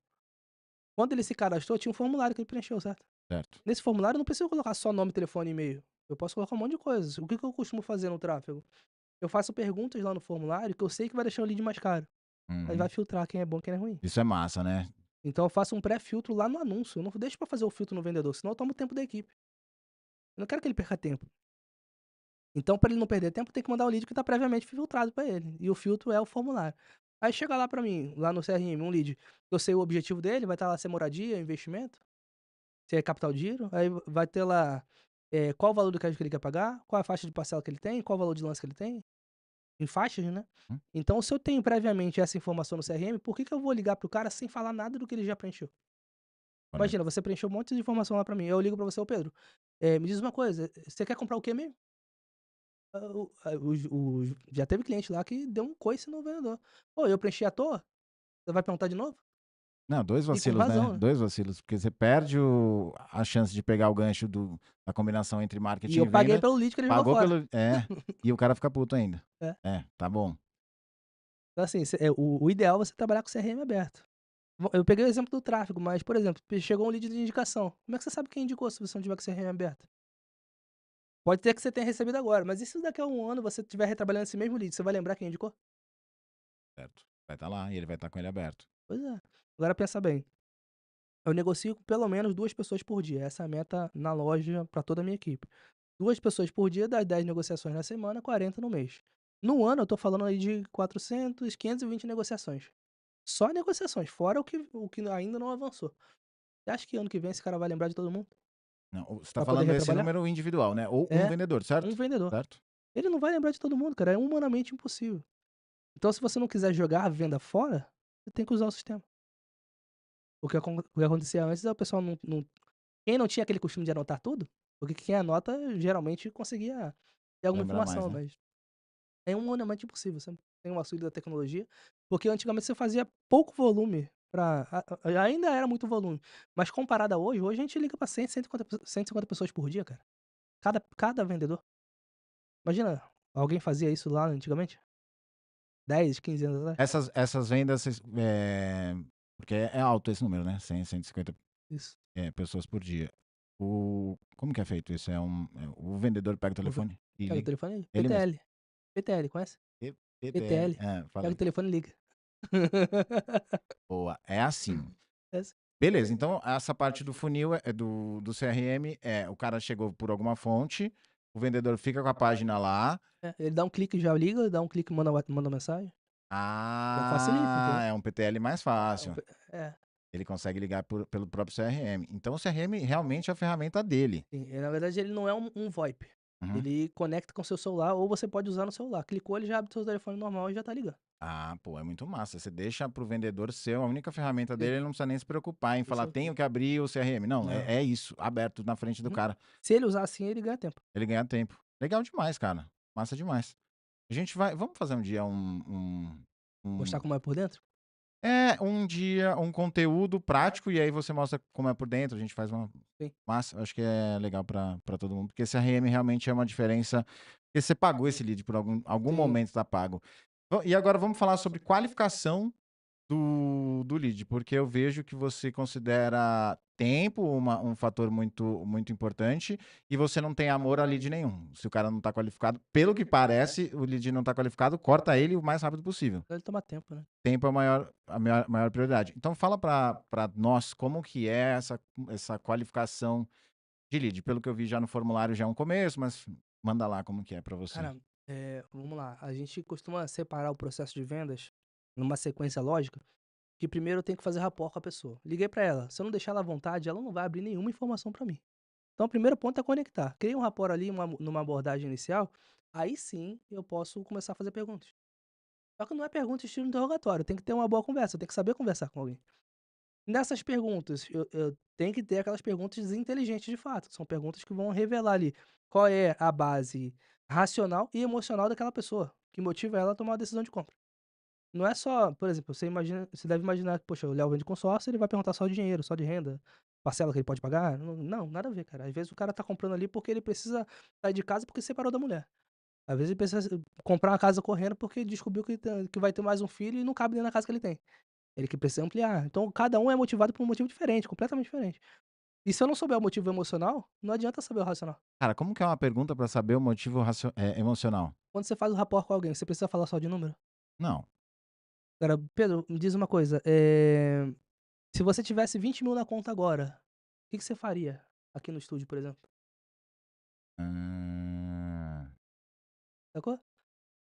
B: Quando ele se cadastrou, tinha um formulário que ele preencheu, certo?
A: Certo.
B: Nesse formulário eu não preciso colocar só nome, telefone e e-mail. Eu posso colocar um monte de coisas. O que que eu costumo fazer no tráfego? Eu faço perguntas lá no formulário que eu sei que vai deixar o lead mais caro. Aí vai
A: Uhum.
B: filtrar quem é bom e quem é ruim.
A: Isso é massa, né?
B: Então eu faço um pré-filtro lá no anúncio. Eu não deixo pra fazer o filtro no vendedor, senão eu tomo o tempo da equipe. Eu não quero que ele perca tempo. Então, para ele não perder tempo, tem que mandar o lead que está previamente filtrado para ele. E o filtro é o formulário. Aí chega lá para mim, lá no CRM, um lead. Eu sei o objetivo dele, vai estar lá se é moradia, investimento, se é capital de giro. Aí vai ter lá qual o valor do crédito que ele quer pagar, qual a faixa de parcela que ele tem, qual o valor de lance que ele tem, em faixas, né?
A: Hum,
B: Então, se eu tenho previamente essa informação no CRM, por que, que eu vou ligar pro cara sem falar nada do que ele já preencheu?
A: olha.
B: Imagina, você preencheu um monte de informação lá para mim. Eu ligo para você, ô Pedro, me diz uma coisa, você quer comprar o quê mesmo? Já teve cliente lá que deu um coice no vendedor. "Pô, eu preenchi à toa? Você vai perguntar de novo?"
A: Não, 2
B: E com
A: vacilos, né,
B: razão, né.
A: 2 vacilos, porque você perde a chance de pegar o gancho da combinação entre
B: E
A: marketing
B: eu
A: e
B: paguei
A: venda,
B: pelo lead que ele jogou
A: pagou
B: fora.
A: pelo e o cara fica puto ainda.
B: É.
A: É, tá bom.
B: Então assim, o ideal é você trabalhar com o CRM aberto. Eu peguei o exemplo do tráfego, mas, por exemplo, chegou um lead de indicação. Como é que você sabe quem indicou se você não tiver com o CRM aberto? Pode ter que você tenha recebido agora, mas e se daqui a um ano você estiver retrabalhando esse mesmo lead, você vai lembrar quem indicou?
A: Certo. Vai estar lá e ele vai estar com ele aberto.
B: Pois é. Agora pensa bem, eu negocio com pelo menos 2 pessoas por dia, essa é a meta na loja para toda a minha equipe. 2 pessoas por dia dá 10 negociações na semana, 40 no mês. No ano eu tô falando aí de 400, 520 negociações. Só negociações, fora o que ainda não avançou. Você acha que ano que vem esse cara vai lembrar de todo mundo
A: Não, você tá
B: pra poder
A: falando desse
B: retrabalhar?
A: número individual, né, ou um
B: É,
A: vendedor,
B: um
A: certo?
B: vendedor.
A: Certo?
B: Ele não vai lembrar de todo mundo, cara, é humanamente impossível. Então se você não quiser jogar a venda fora, você tem que usar o sistema. O que acontecia antes é o pessoal não quem não tinha aquele costume de anotar tudo, porque quem anota geralmente conseguia ter alguma
A: Lembra mais,
B: informação,
A: né.
B: mas é humanamente impossível, você tem um auxílio da tecnologia, porque antigamente você fazia pouco volume pra ainda era muito volume, mas comparado a hoje a gente liga pra 100, 150 pessoas por dia, cara. Cada vendedor. Imagina, alguém fazia isso lá antigamente? 10, 15 anos atrás?
A: Essas vendas porque é alto esse número, né, 100, 150,
B: Isso.
A: pessoas por dia. Como que é feito isso? O vendedor pega o
B: O ve
A: telefone e
B: Pega o
A: liga?
B: telefone,
A: Ele mesmo?
B: PTL. PTL, conhece?
A: PTL.
B: PTL. Pega
A: Fala
B: o telefone e liga.
A: boa. É assim.
B: Essa
A: Beleza, então essa parte do funil do CRM o cara chegou por alguma fonte, o vendedor fica com a página lá.
B: ele dá um clique e já liga, dá um clique e manda mensagem. Então facilita,
A: Ah,
B: entendeu?
A: é um PTL mais
B: É um
A: fácil.
B: pe é,
A: Ele consegue ligar pelo próprio CRM. Então o CRM realmente é a ferramenta dele.
B: sim. Na verdade ele não é um VoIP.
A: Uhum.
B: Ele conecta com o seu celular ou você pode usar no celular. Clicou, ele já abre o seu telefone normal e já tá ligando.
A: Ah, pô, é muito massa. Você deixa para o vendedor ser a única ferramenta
B: Sim,
A: dele, ele não precisa nem se preocupar em falar,
B: isso.
A: tenho que abrir o CRM. Não,
B: Não.
A: é isso, aberto na frente do
B: Uhum.
A: cara.
B: Se ele usar assim, ele ganha tempo.
A: Ele ganha tempo. Legal demais, cara. Massa demais. A gente vai. Vamos fazer um dia
B: Mostrar
A: um-
B: como é por dentro?
A: um dia, um conteúdo prático, e aí você mostra como é por dentro. A gente faz uma
B: Sim,
A: massa. Acho que é legal para todo mundo, porque esse CRM realmente é uma diferença. Porque você pagou esse lead por algum
B: sim.
A: momento, tá pago. E agora vamos falar sobre qualificação do lead, porque eu vejo que você considera tempo um fator muito importante e você não tem amor a lead nenhum. Se o cara não está qualificado, pelo que parece, o lead não está qualificado, corta ele o mais rápido possível.
B: Pra ele tomar tempo, né.
A: Tempo é a maior prioridade. Então fala para nós como que é essa qualificação de lead. Pelo que eu vi já no formulário já é um começo, mas manda lá como que é para você.
B: Cara, vamos lá, a gente costuma separar o processo de vendas numa sequência lógica, que primeiro eu tenho que fazer rapport com a pessoa. Liguei pra ela, se eu não deixar ela à vontade, ela não vai abrir nenhuma informação pra mim. Então o primeiro ponto é conectar. Criei um rapport ali, numa abordagem inicial, aí sim eu posso começar a fazer perguntas. Só que não é pergunta estilo interrogatório, tem que ter uma boa conversa, tem que saber conversar com alguém. Nessas perguntas, eu tenho que ter aquelas perguntas inteligentes de fato, que são perguntas que vão revelar ali qual é a base racional e emocional daquela pessoa, que motiva ela a tomar uma decisão de compra. Não é só, por exemplo, você deve imaginar que, poxa, o Léo vende consórcio, ele vai perguntar só de dinheiro, só de renda, parcela que ele pode pagar. Não, nada a ver, cara. Às vezes o cara tá comprando ali porque ele precisa sair de casa porque separou da mulher. Às vezes ele precisa comprar uma casa correndo porque descobriu que vai ter mais um filho e não cabe dentro da casa que ele tem. Ele que precisa ampliar. Então cada um é motivado por um motivo diferente, completamente diferente. E se eu não souber o motivo emocional, não adianta saber o racional.
A: Cara, como que é uma pergunta pra saber o motivo emocional?
B: Quando você faz o rapport com alguém, você precisa falar só de número?
A: Não.
B: Agora, Pedro, me diz uma coisa, se você tivesse 20.000 na conta agora, o que que você faria aqui no estúdio, por exemplo?
A: Hã.
B: Sacou?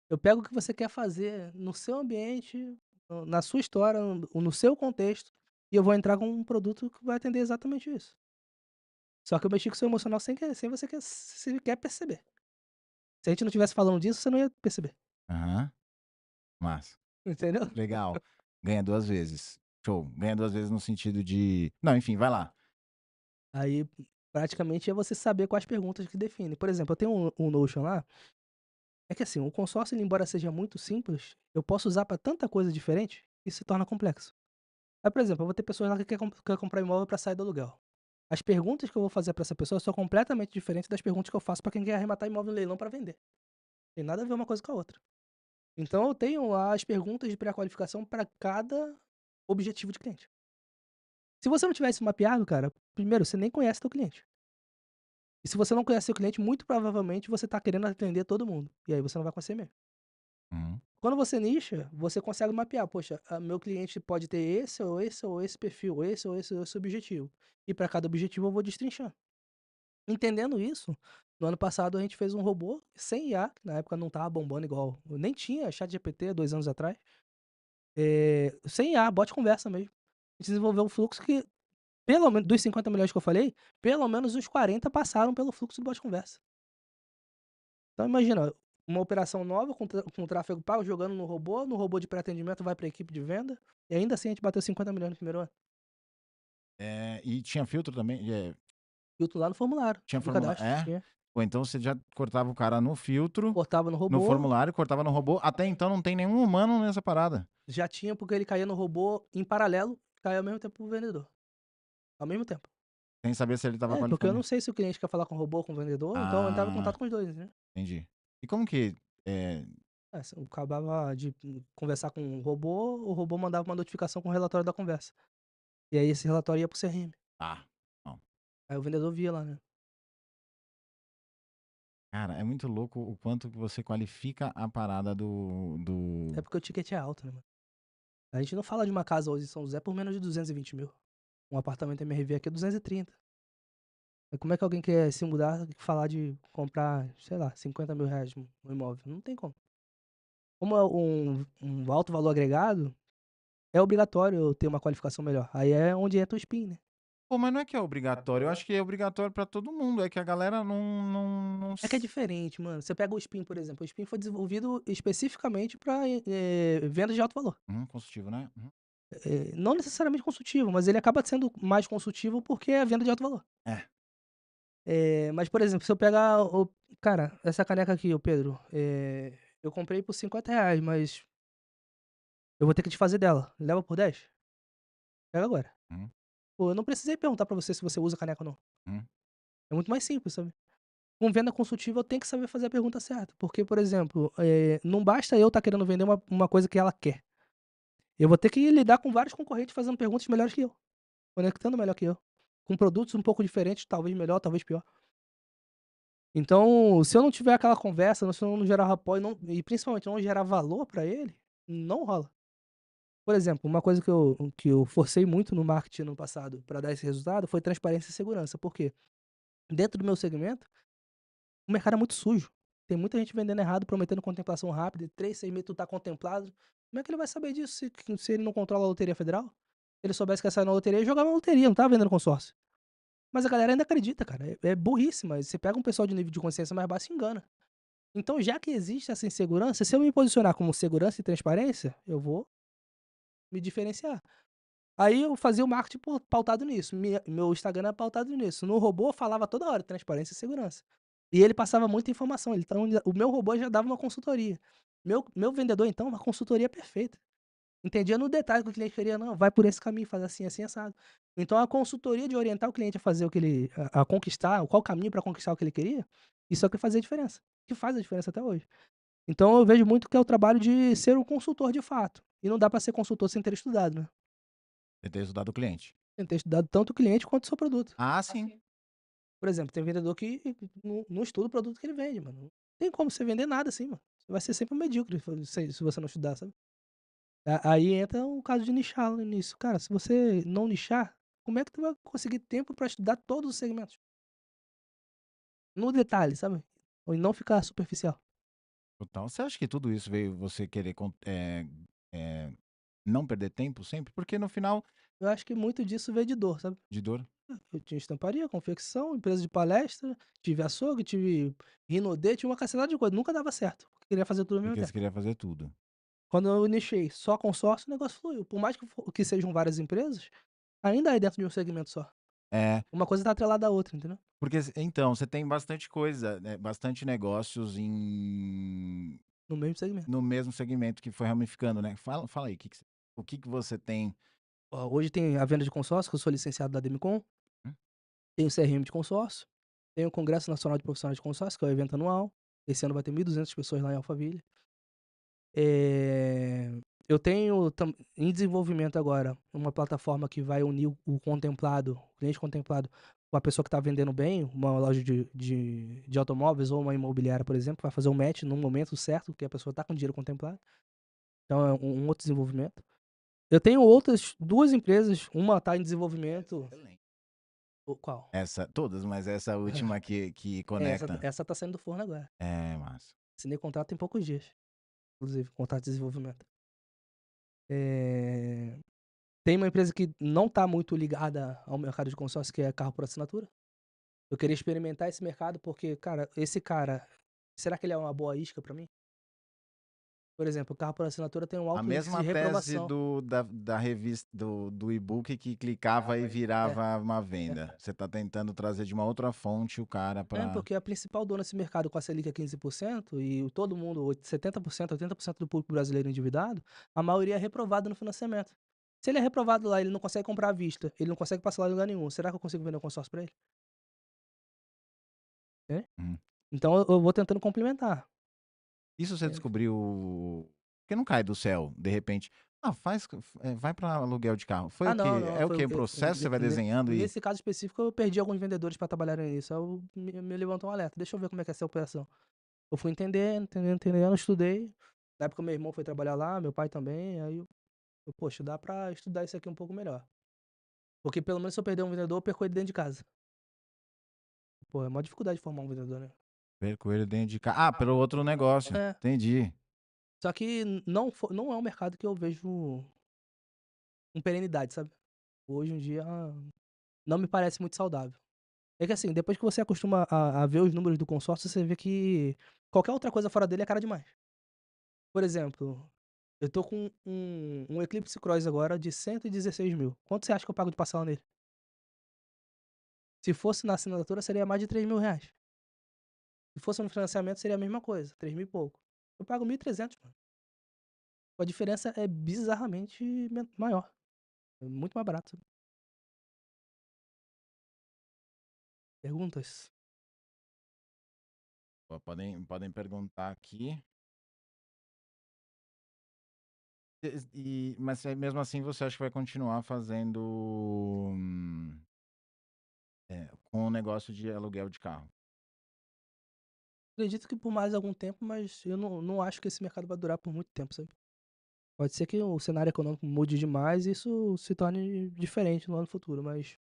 B: Eu pego o que você quer fazer no seu ambiente, na sua história, no seu contexto, e eu vou entrar com um produto que vai atender exatamente isso. Só que eu mexi com o seu emocional sem você sequer perceber. Se a gente não tivesse falando disso, você não ia perceber,
A: Aham. Massa.
B: entendeu?
A: Legal. Ganha 2 vezes. Show. Ganha 2 vezes no sentido de não, enfim, vai lá.
B: Aí, praticamente, é você saber quais perguntas que definem. Por exemplo, eu tenho um Notion lá, é que assim, o consórcio, ele, embora seja muito simples, eu posso usar para tanta coisa diferente, e se torna complexo. Aí, por exemplo, eu vou ter pessoas lá que quer comprar imóvel para sair do aluguel. As perguntas que eu vou fazer para essa pessoa são completamente diferentes das perguntas que eu faço para quem quer arrematar imóvel no leilão para vender. Tem nada a ver uma coisa com a outra. Então eu tenho lá as perguntas de pré-qualificação para cada objetivo de cliente. Se você não tiver isso mapeado, cara, primeiro, você nem conhece teu cliente. E se você não conhece seu cliente, muito provavelmente você está querendo atender todo mundo. E aí você não vai conseguir mesmo.
A: Uhum.
B: Quando você nicha, você consegue mapear. Poxa, meu cliente pode ter esse ou esse ou esse perfil, ou esse objetivo. E para cada objetivo eu vou destrinchando. Entendendo isso, no ano passado a gente fez um robô sem IA, que na época não estava bombando igual. Nem tinha ChatGPT 2 anos atrás. Sem IA, bot conversa mesmo. A gente desenvolveu um fluxo que, pelo menos, dos 50 milhões que eu falei, pelo menos uns 40 passaram pelo fluxo do bot conversa. Então imagina, uma operação nova com tráfego pago jogando no robô de pré-atendimento vai para a equipe de venda, e ainda assim a gente bateu 50 milhões no primeiro ano.
A: E tinha filtro também?
B: Filtro lá no formulário
A: Tinha
B: de
A: formulário
B: cadastro.
A: é?
B: Tinha.
A: Ou então você já cortava o cara no filtro,
B: Cortava no
A: no
B: robô,
A: formulário, cortava no robô. Até então não tem nenhum humano nessa parada.
B: já tinha porque ele caía no robô em paralelo, caía ao mesmo tempo pro vendedor. Ao mesmo tempo.
A: Sem saber se ele estava
B: Porque eu
A: qualificado.
B: não sei se o cliente quer falar com o robô ou com o vendedor, então eu entrava em
A: Ah,
B: contato com os dois, né.
A: entendi. E como que,
B: Se eu acabava de conversar com o robô mandava uma notificação com o relatório da conversa. E aí esse relatório ia para o CRM.
A: não.
B: Aí o vendedor via lá, né.
A: Cara, é muito louco o quanto que você qualifica a parada
B: É porque o ticket é alto, né, mano. A gente não fala de uma casa hoje em São José por menos de 220.000. Um apartamento MRV aqui é 230. Aí como é que alguém quer se mudar e falar de comprar, sei lá, 50.000 reais um imóvel? Não tem como. Como é um alto valor agregado, é obrigatório eu ter uma qualificação melhor. Aí é onde entra o SPIN, né.
A: Pô, mas não é que é obrigatório, eu acho que é obrigatório pra todo mundo, é que a galera não
B: É que é
A: s
B: diferente, mano. Você pega o SPIN, por exemplo. O SPIN foi desenvolvido especificamente para vendas de alto valor.
A: consultivo, né? Uhum.
B: Não necessariamente consultivo, mas ele acaba sendo mais consultivo porque é venda de alto valor.
A: É.
B: Mas, por exemplo, se eu pegar cara, essa caneca aqui, ô Pedro, eu comprei por 50 reais, mas eu vou ter que te fazer dela. Leva por 10? Pega agora.
A: Uhum,
B: Pô, eu não precisei perguntar pra você se você usa caneca ou não.
A: uhum.
B: É muito mais simples, sabe? Com venda consultiva eu tenho que saber fazer a pergunta certa. Porque, por exemplo, não basta eu estar querendo vender uma coisa que ela quer. Eu vou ter que lidar com vários concorrentes fazendo perguntas melhores que eu, conectando melhor que eu, com produtos um pouco diferentes, talvez melhor, talvez pior. Então, se eu não tiver aquela conversa, se eu não gerar rapport e principalmente não gerar valor para ele, não rola. Por exemplo, uma coisa que eu forcei muito no marketing no passado para dar esse resultado foi transparência e segurança. Por quê? Dentro do meu segmento, o mercado é muito sujo. Tem muita gente vendendo errado, prometendo contemplação rápida, 3, 6 meses tu tá contemplado. Como é que ele vai saber disso se ele não controla a loteria federal? Se ele soubesse que ia sair na loteria, ele jogava na loteria, não tava vendendo consórcio. Mas a galera ainda acredita, cara. É burrice, mas você pega um pessoal de nível de consciência mais baixo e engana. Então, já que existe essa insegurança, se eu me posicionar como segurança e transparência, eu vou me diferenciar. Aí eu fazia o marketing pautado nisso. Meu Instagram era pautado nisso. No robô eu falava toda hora transparência e segurança. E ele passava muita informação. Então, o meu robô já dava uma consultoria. Meu vendedor, então, uma consultoria perfeita. entendia no detalhe o que o cliente queria, não, vai por esse caminho, faz assim, assim, assado. Então a consultoria de orientar o cliente a fazer o que ele a conquistar, qual caminho para conquistar o que ele queria, isso é o que fazia a diferença, que faz a diferença até hoje. Então eu vejo muito que é o trabalho de ser um consultor de fato, e não dá para ser consultor sem ter estudado, né.
A: Você ter estudado o cliente.
B: Sem ter estudado tanto o cliente quanto o seu produto.
A: Ah, sim.
B: Por exemplo, tem vendedor que não estuda o produto que ele vende, mano. Não tem como você vender nada assim, mano. Você vai ser sempre um medíocre se você não estudar, sabe. Aí entra o caso de nichar nisso. Cara, se você não nichar, como é que tu vai conseguir tempo pra estudar todos os segmentos? No detalhe, sabe? Ou não ficar superficial.
A: Total. Você acha que tudo isso veio você querer eh, não perder tempo sempre? Porque no final
B: Eu acho que muito disso veio de dor, sabe?
A: de dor,
B: Eu tinha estamparia, confecção, empresa de palestra, tive açougue, tive Rinodê, tinha uma cacetada de coisa, nunca dava certo, porque queria fazer tudo ao mesmo
A: porque você
B: tempo.
A: queria fazer tudo.
B: Quando eu nichei só consórcio, o negócio fluiu. Por mais que sejam várias empresas, ainda é dentro de um segmento só.
A: É,
B: Uma coisa tá atrelada à outra, entendeu?
A: porque então, você tem bastante coisa, né, bastante negócios
B: No mesmo segmento.
A: no mesmo segmento que foi ramificando, né. Fala aí, o que que você tem?
B: Ó, hoje tem a venda de consórcio, que eu sou licenciado da Demicon,
A: Hum,
B: tem o CRM de consórcio, tem o Congresso Nacional de Profissionais de Consórcio, que é o evento anual. Esse ano vai ter 1.200 pessoas lá em Alphaville. Eu tenho em desenvolvimento agora uma plataforma que vai unir o contemplado, o cliente contemplado, com a pessoa que está vendendo bem, uma loja de automóveis ou uma imobiliária, por exemplo, vai fazer um match no momento certo, que a pessoa está com dinheiro contemplado. Então é um outro desenvolvimento. Eu tenho outras 2 empresas, uma está em desenvolvimento.
A: excelente.
B: Qual?
A: Todas, mas essa última que
B: É, essa
A: conecta.
B: essa tá saindo do forno agora.
A: É, massa.
B: Assinei contrato tem poucos dias, inclusive, contrato de desenvolvimento. Eh, Tem uma empresa que não tá muito ligada ao mercado de consórcio, que é carro por assinatura. Eu queria experimentar esse mercado porque, cara, esse cara, será que ele é uma boa isca pra mim? Por exemplo, o carro por assinatura tem um
A: A
B: alto índice de
A: mesma tese
B: reprovação.
A: da revista do e-book que clicava e
B: É,
A: virava uma
B: é.
A: venda. Você está tentando trazer de uma outra fonte o cara
B: É,
A: para.
B: porque a principal dor nesse mercado com a Selic é 15% e todo mundo, 70%, 80% do público brasileiro endividado, a maioria é reprovado no financiamento. Se ele é reprovado lá, ele não consegue comprar à vista, ele não consegue parcelar em lugar nenhum, será que eu consigo vender um consórcio pra ele? Entende? Então eu vou tentando complementar.
A: Isso você
B: É.
A: descobriu porque não cai do céu, de repente. Ah, vai para aluguel de carro. Foi
B: Ah,
A: o
B: não,
A: quê?
B: não,
A: É o
B: foi
A: quê? Um processo, você vai desenhando e
B: nesse caso específico eu perdi alguns vendedores para trabalharem nisso, aí me levantou um alerta, deixa eu ver como é que é essa operação. Eu fui entendendo, estudei. Na época meu irmão foi trabalhar lá, meu pai também, aí poxa, dá pra estudar isso aqui um pouco melhor. Porque pelo menos se eu perder um vendedor, eu perco ele dentro de casa. Pô, é maior dificuldade de formar um vendedor, né.
A: perco ele dentro de casa. Ah, pelo outro negócio.
B: É,
A: Entendi.
B: só que não é um mercado que eu vejo com perenidade, sabe. Hoje em dia não me parece muito saudável. É que assim, depois que você acostuma a ver os números do consórcio, você vê que qualquer outra coisa fora dele é cara demais. Por exemplo, eu tô com um Eclipse Cross agora de 116.000. Quanto você acha que eu pago de parcela nele? Se fosse na assinatura seria mais de R$ 3.000. Se fosse no financiamento seria a mesma coisa, 3 mil e pouco. Eu pago 1.300, mano. A diferença é bizarramente maior. É muito mais barato, sabe. Perguntas?
A: Pô, podem perguntar aqui. Mas aí mesmo assim você acha que vai continuar fazendo, com o negócio de aluguel de carro?
B: Acredito que por mais algum tempo, mas eu não acho que esse mercado vai durar por muito tempo, sabe. Pode ser que o cenário econômico mude demais e isso se torne diferente no ano futuro, mas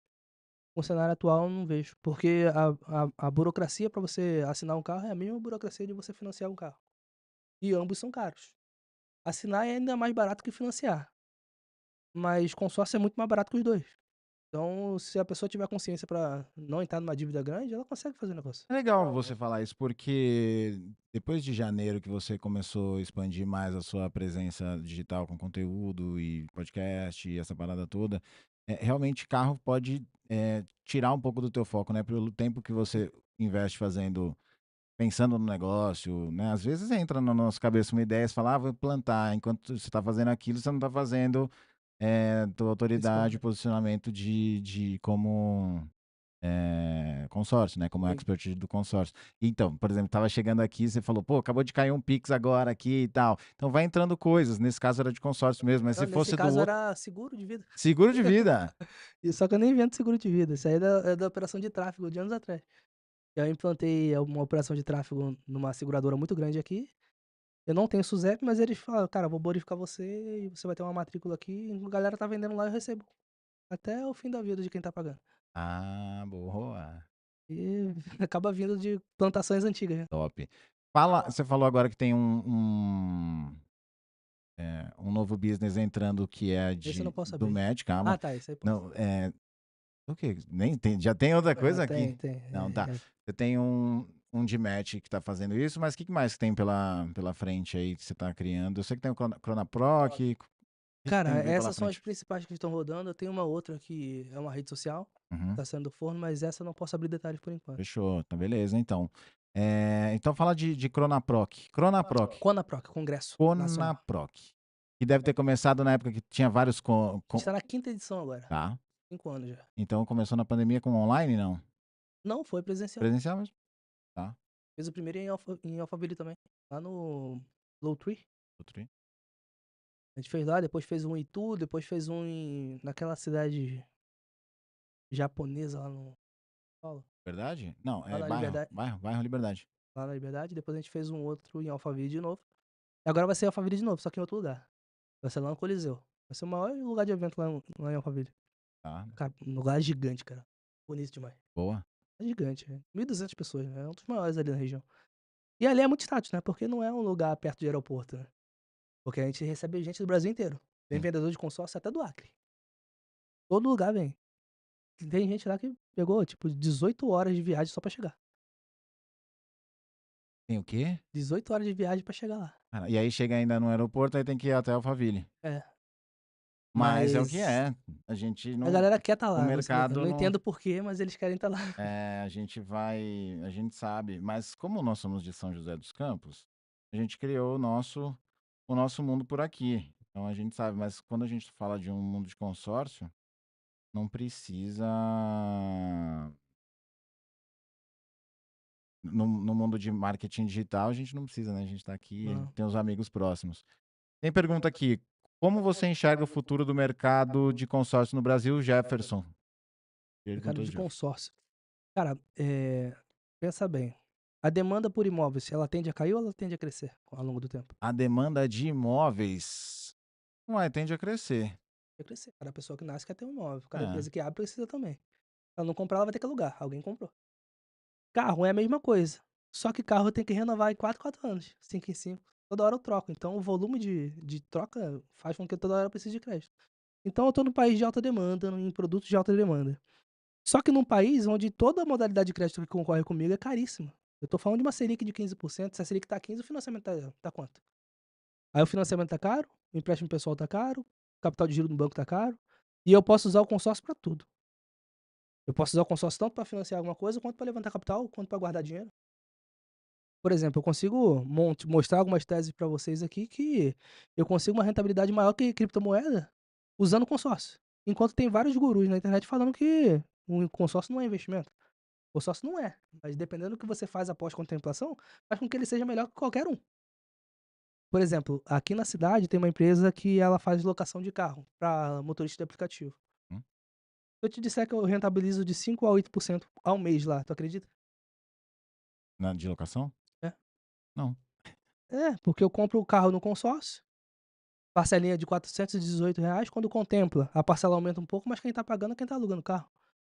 B: com o cenário atual eu não vejo. Porque a burocracia para você assinar um carro é a mesma burocracia de você financiar um carro. E ambos são caros. Assinar é ainda mais barato que financiar, mas consórcio é muito mais barato que os 2. Então, se a pessoa tiver consciência para não entrar numa dívida grande, ela consegue fazer o negócio.
A: É legal você falar isso, porque depois de janeiro que você começou a expandir mais a sua presença digital com conteúdo e podcast e essa parada toda, realmente carro pode, tirar um pouco do teu foco, né, pelo tempo que você investe fazendo pensando no negócio, né? Às vezes entra na nossa cabeça uma ideia, você fala, vou plantar. Enquanto você está fazendo aquilo, você não está fazendo tua autoridade,
B: Principalmente.
A: posicionamento de como consórcio, né? Como
B: Sim.
A: expert do consórcio. Então, por exemplo, estava chegando aqui, você falou, pô, acabou de cair um Pix agora aqui e tal. Então vai entrando coisas. Nesse caso era de consórcio mesmo, mas
B: Não,
A: se
B: nesse
A: fosse do
B: caso
A: outro,
B: era seguro de vida.
A: seguro de vida.
B: E só que eu nem vendo seguro de vida, isso aí é da operação de tráfego de anos atrás. Eu implantei uma operação de tráfego numa seguradora muito grande aqui. Eu não tenho SUSEP, mas eles falaram: "Cara, vou bonificar você e você vai ter uma matrícula aqui, a galera tá vendendo lá, eu recebo até o fim da vida de quem tá pagando".
A: Ah, boa.
B: E acaba vindo de plantações antigas, né.
A: Top. Você falou agora que tem um novo business entrando que é
B: Esse eu não posso
A: do
B: abrir.
A: match, calma.
B: Ah, tá, esse aí posso.
A: Não, o quê? Nem tem, já tem outra
B: É,
A: coisa aqui.
B: tem,
A: Não, tá.
B: é.
A: Você tem um de match que tá fazendo isso, mas o que mais que tem pela frente aí que você tá criando? Eu sei que tem o Cronaproc, o que
B: Cara,
A: vem pela
B: essas são as
A: frente?
B: principais que estão rodando, eu tenho uma outra que é uma rede social,
A: Uhum,
B: tá saindo do forno, mas essa eu não posso abrir detalhes por enquanto.
A: fechou, tá beleza então. Então fala de Cronaproc.
B: Conaproc, Congresso Nacional.
A: Conaproc. Que deve ter começado na época que tinha vários
B: A gente tá na 5ª edição agora,
A: tá.
B: 5 anos já.
A: Então começou na pandemia com online, não?
B: Não, foi presencial.
A: Presencial mesmo? Tá.
B: Fiz o primeiro em Alphaville também, lá no Lowtree.
A: Outro aí.
B: A gente fez lá, depois fez um em Itu, depois fez um naquela cidade japonesa lá no Paulo,
A: Verdade? Não,
B: lá
A: é
B: na
A: bairro.
B: Liberdade,
A: Bairro Liberdade.
B: lá na Liberdade, depois a gente fez um outro em Alphaville de novo. E agora vai ser Alphaville de novo, só que em outro lugar. Vai ser lá no Coliseu. Vai ser o maior lugar de evento lá em Alphaville.
A: Tá.
B: Cara, um lugar gigante, cara. Bonito demais.
A: Boa.
B: É gigante, é 1.200 pessoas, né? É um dos maiores ali na região. E ali é muito status, né? Porque não é um lugar perto de aeroporto, né? Porque a gente recebe gente do Brasil inteiro. Tem
A: Sim.
B: vendedor de consórcio até do Acre. Todo lugar vem. Tem gente lá que pegou, tipo, 18 horas de viagem só pra chegar.
A: Tem o quê?
B: 18 horas de viagem pra chegar lá.
A: Cara, e aí chega ainda no aeroporto, aí tem que ir até Alphaville.
B: É.
A: Mas é o que
B: Mas
A: é. A gente
B: a
A: não.
B: galera quer tá
A: O
B: lá. Eu
A: mercado
B: não
A: não.
B: entendo por quê, mas eles querem tá lá.
A: A gente vai. A gente sabe. Mas como nós somos de São José dos Campos, a gente criou o nosso mundo por aqui. Então a gente sabe. Mas quando a gente fala de um mundo de consórcio, não precisa. No mundo de marketing digital, a gente não precisa, né? A gente tá aqui,
B: Não.
A: tem os amigos próximos. Tem pergunta aqui. Como você enxerga o futuro do mercado de consórcio no Brasil, Jefferson?
B: Mercado
A: Perguntou o
B: de
A: Jeff.
B: consórcio. Cara, pensa bem. A demanda por imóveis, ela tende a cair ou ela tende a crescer ao longo do tempo?
A: A demanda de imóveis, ué, tende a crescer.
B: Vai crescer. Cada pessoa que nasce quer ter um imóvel. Cada
A: É,
B: empresa que abre precisa também. Se ela não comprar, ela vai ter que alugar. Alguém comprou. Carro é a mesma coisa. Só que carro tem que renovar em 4 4 anos, 5 em 5. Toda hora eu troco. Então o volume de troca faz com que toda hora eu precise de crédito. Então eu tô num país de alta demanda, em produtos de alta demanda. Só que num país onde toda modalidade de crédito que concorre comigo é caríssima. Eu tô falando de uma Selic de 15%. Se a Selic tá 15, o financiamento tá quanto? Aí o financiamento tá caro, o empréstimo pessoal tá caro, o capital de giro no banco tá caro, e eu posso usar o consórcio pra tudo. Eu posso usar o consórcio tanto para financiar alguma coisa, quanto para levantar capital, quanto para guardar dinheiro. Por exemplo, eu consigo mostrar algumas teses para vocês aqui que eu consigo uma rentabilidade maior que criptomoeda usando consórcio. Enquanto tem vários gurus na internet falando que o consórcio não é investimento. O consórcio não é. Mas dependendo do que você faz após contemplação, faz com que ele seja melhor que qualquer um. Por exemplo, aqui na cidade tem uma empresa que ela faz locação de carro para motorista de aplicativo.
A: hum,
B: Se eu te disser que eu rentabilizo de 5 a 8% ao mês lá, tu acredita?
A: de locação?
B: É.
A: Não.
B: Porque eu compro o carro no consórcio, parcelinha de R$ 418, quando contempla, a parcela aumenta um pouco, mas quem tá pagando é quem tá alugando o carro.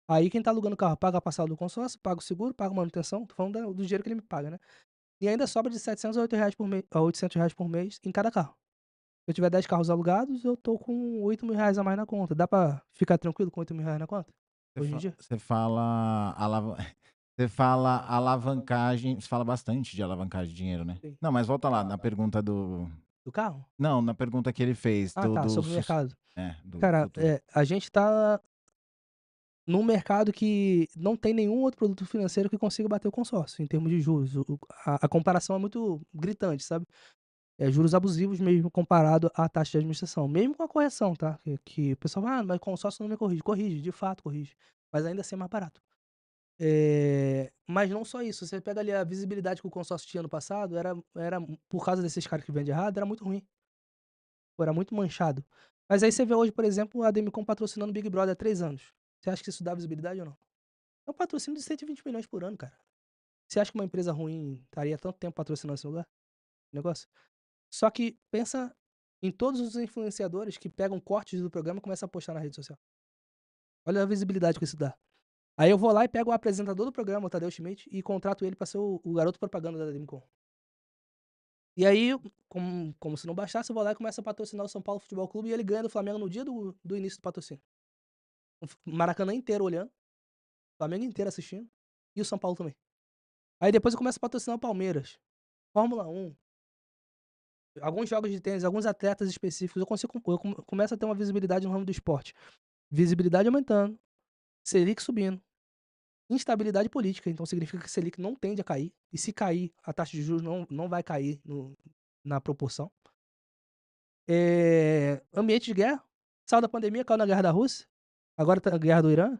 B: Aí quem tá alugando o carro paga a parcela do consórcio, paga o seguro, paga a manutenção, tô falando do dinheiro que ele me paga, né. E ainda sobra de R$ 700 a R$ 800 por mês em cada carro. Se eu tiver 10 carros alugados, eu tô com R$ 8.000 a mais na conta. Dá pra ficar tranquilo com R$ 8.000 na conta, hoje em dia?
A: Você fala, você fala alavancagem, você fala bastante de alavancagem de dinheiro, né?
B: Sim.
A: Não, mas volta lá, na pergunta do.
B: Do carro?
A: Não, na pergunta que ele fez,
B: Ah, tá, sobre o mercado.
A: do
B: Cara,
A: futuro.
B: a gente tá num mercado que não tem nenhum outro produto financeiro que consiga bater o consórcio, em termos de juros. A comparação é muito gritante, sabe. É juros abusivos mesmo comparado à taxa de administração, mesmo com a correção, tá, que o pessoal fala: "Ah, mas consórcio não me corrige". Corrige, de fato corrige, mas ainda assim é mais barato. Mas não só isso, você pega ali a visibilidade que o consórcio tinha no passado, era por causa desses caras que vendem errado, era muito ruim, pô, era muito manchado. Mas aí você vê hoje, por exemplo, a Ademicon patrocinando o Big Brother há 3 anos. Você acha que isso dá visibilidade ou não? É um patrocínio de 120 milhões por ano, cara. Você acha que uma empresa ruim estaria tanto tempo patrocinando esse lugar negócio? Só que pensa em todos os influenciadores que pegam cortes do programa e começam a postar na rede social. Olha a visibilidade que isso dá. Aí eu vou lá e pego o apresentador do programa, o Tadeu Schmidt, e contrato ele pra ser o garoto propaganda da Demicon. E aí, como se não bastasse, eu vou lá e começo a patrocinar o São Paulo Futebol Clube e ele ganha do Flamengo no dia do início do patrocínio. O Maracanã inteiro olhando, o Flamengo inteiro assistindo, e o São Paulo também. Aí depois eu começo a patrocinar o Palmeiras, Fórmula 1, alguns jogos de tênis, alguns atletas específicos, eu consigo começo a ter uma visibilidade no ramo do esporte. Visibilidade aumentando, Selic subindo, instabilidade política, então significa que Selic não tende a cair, e se cair, a taxa de juros não vai cair na proporção. Ambiente de guerra, saiu da pandemia, caiu na guerra da Rússia, agora tá a guerra do Irã,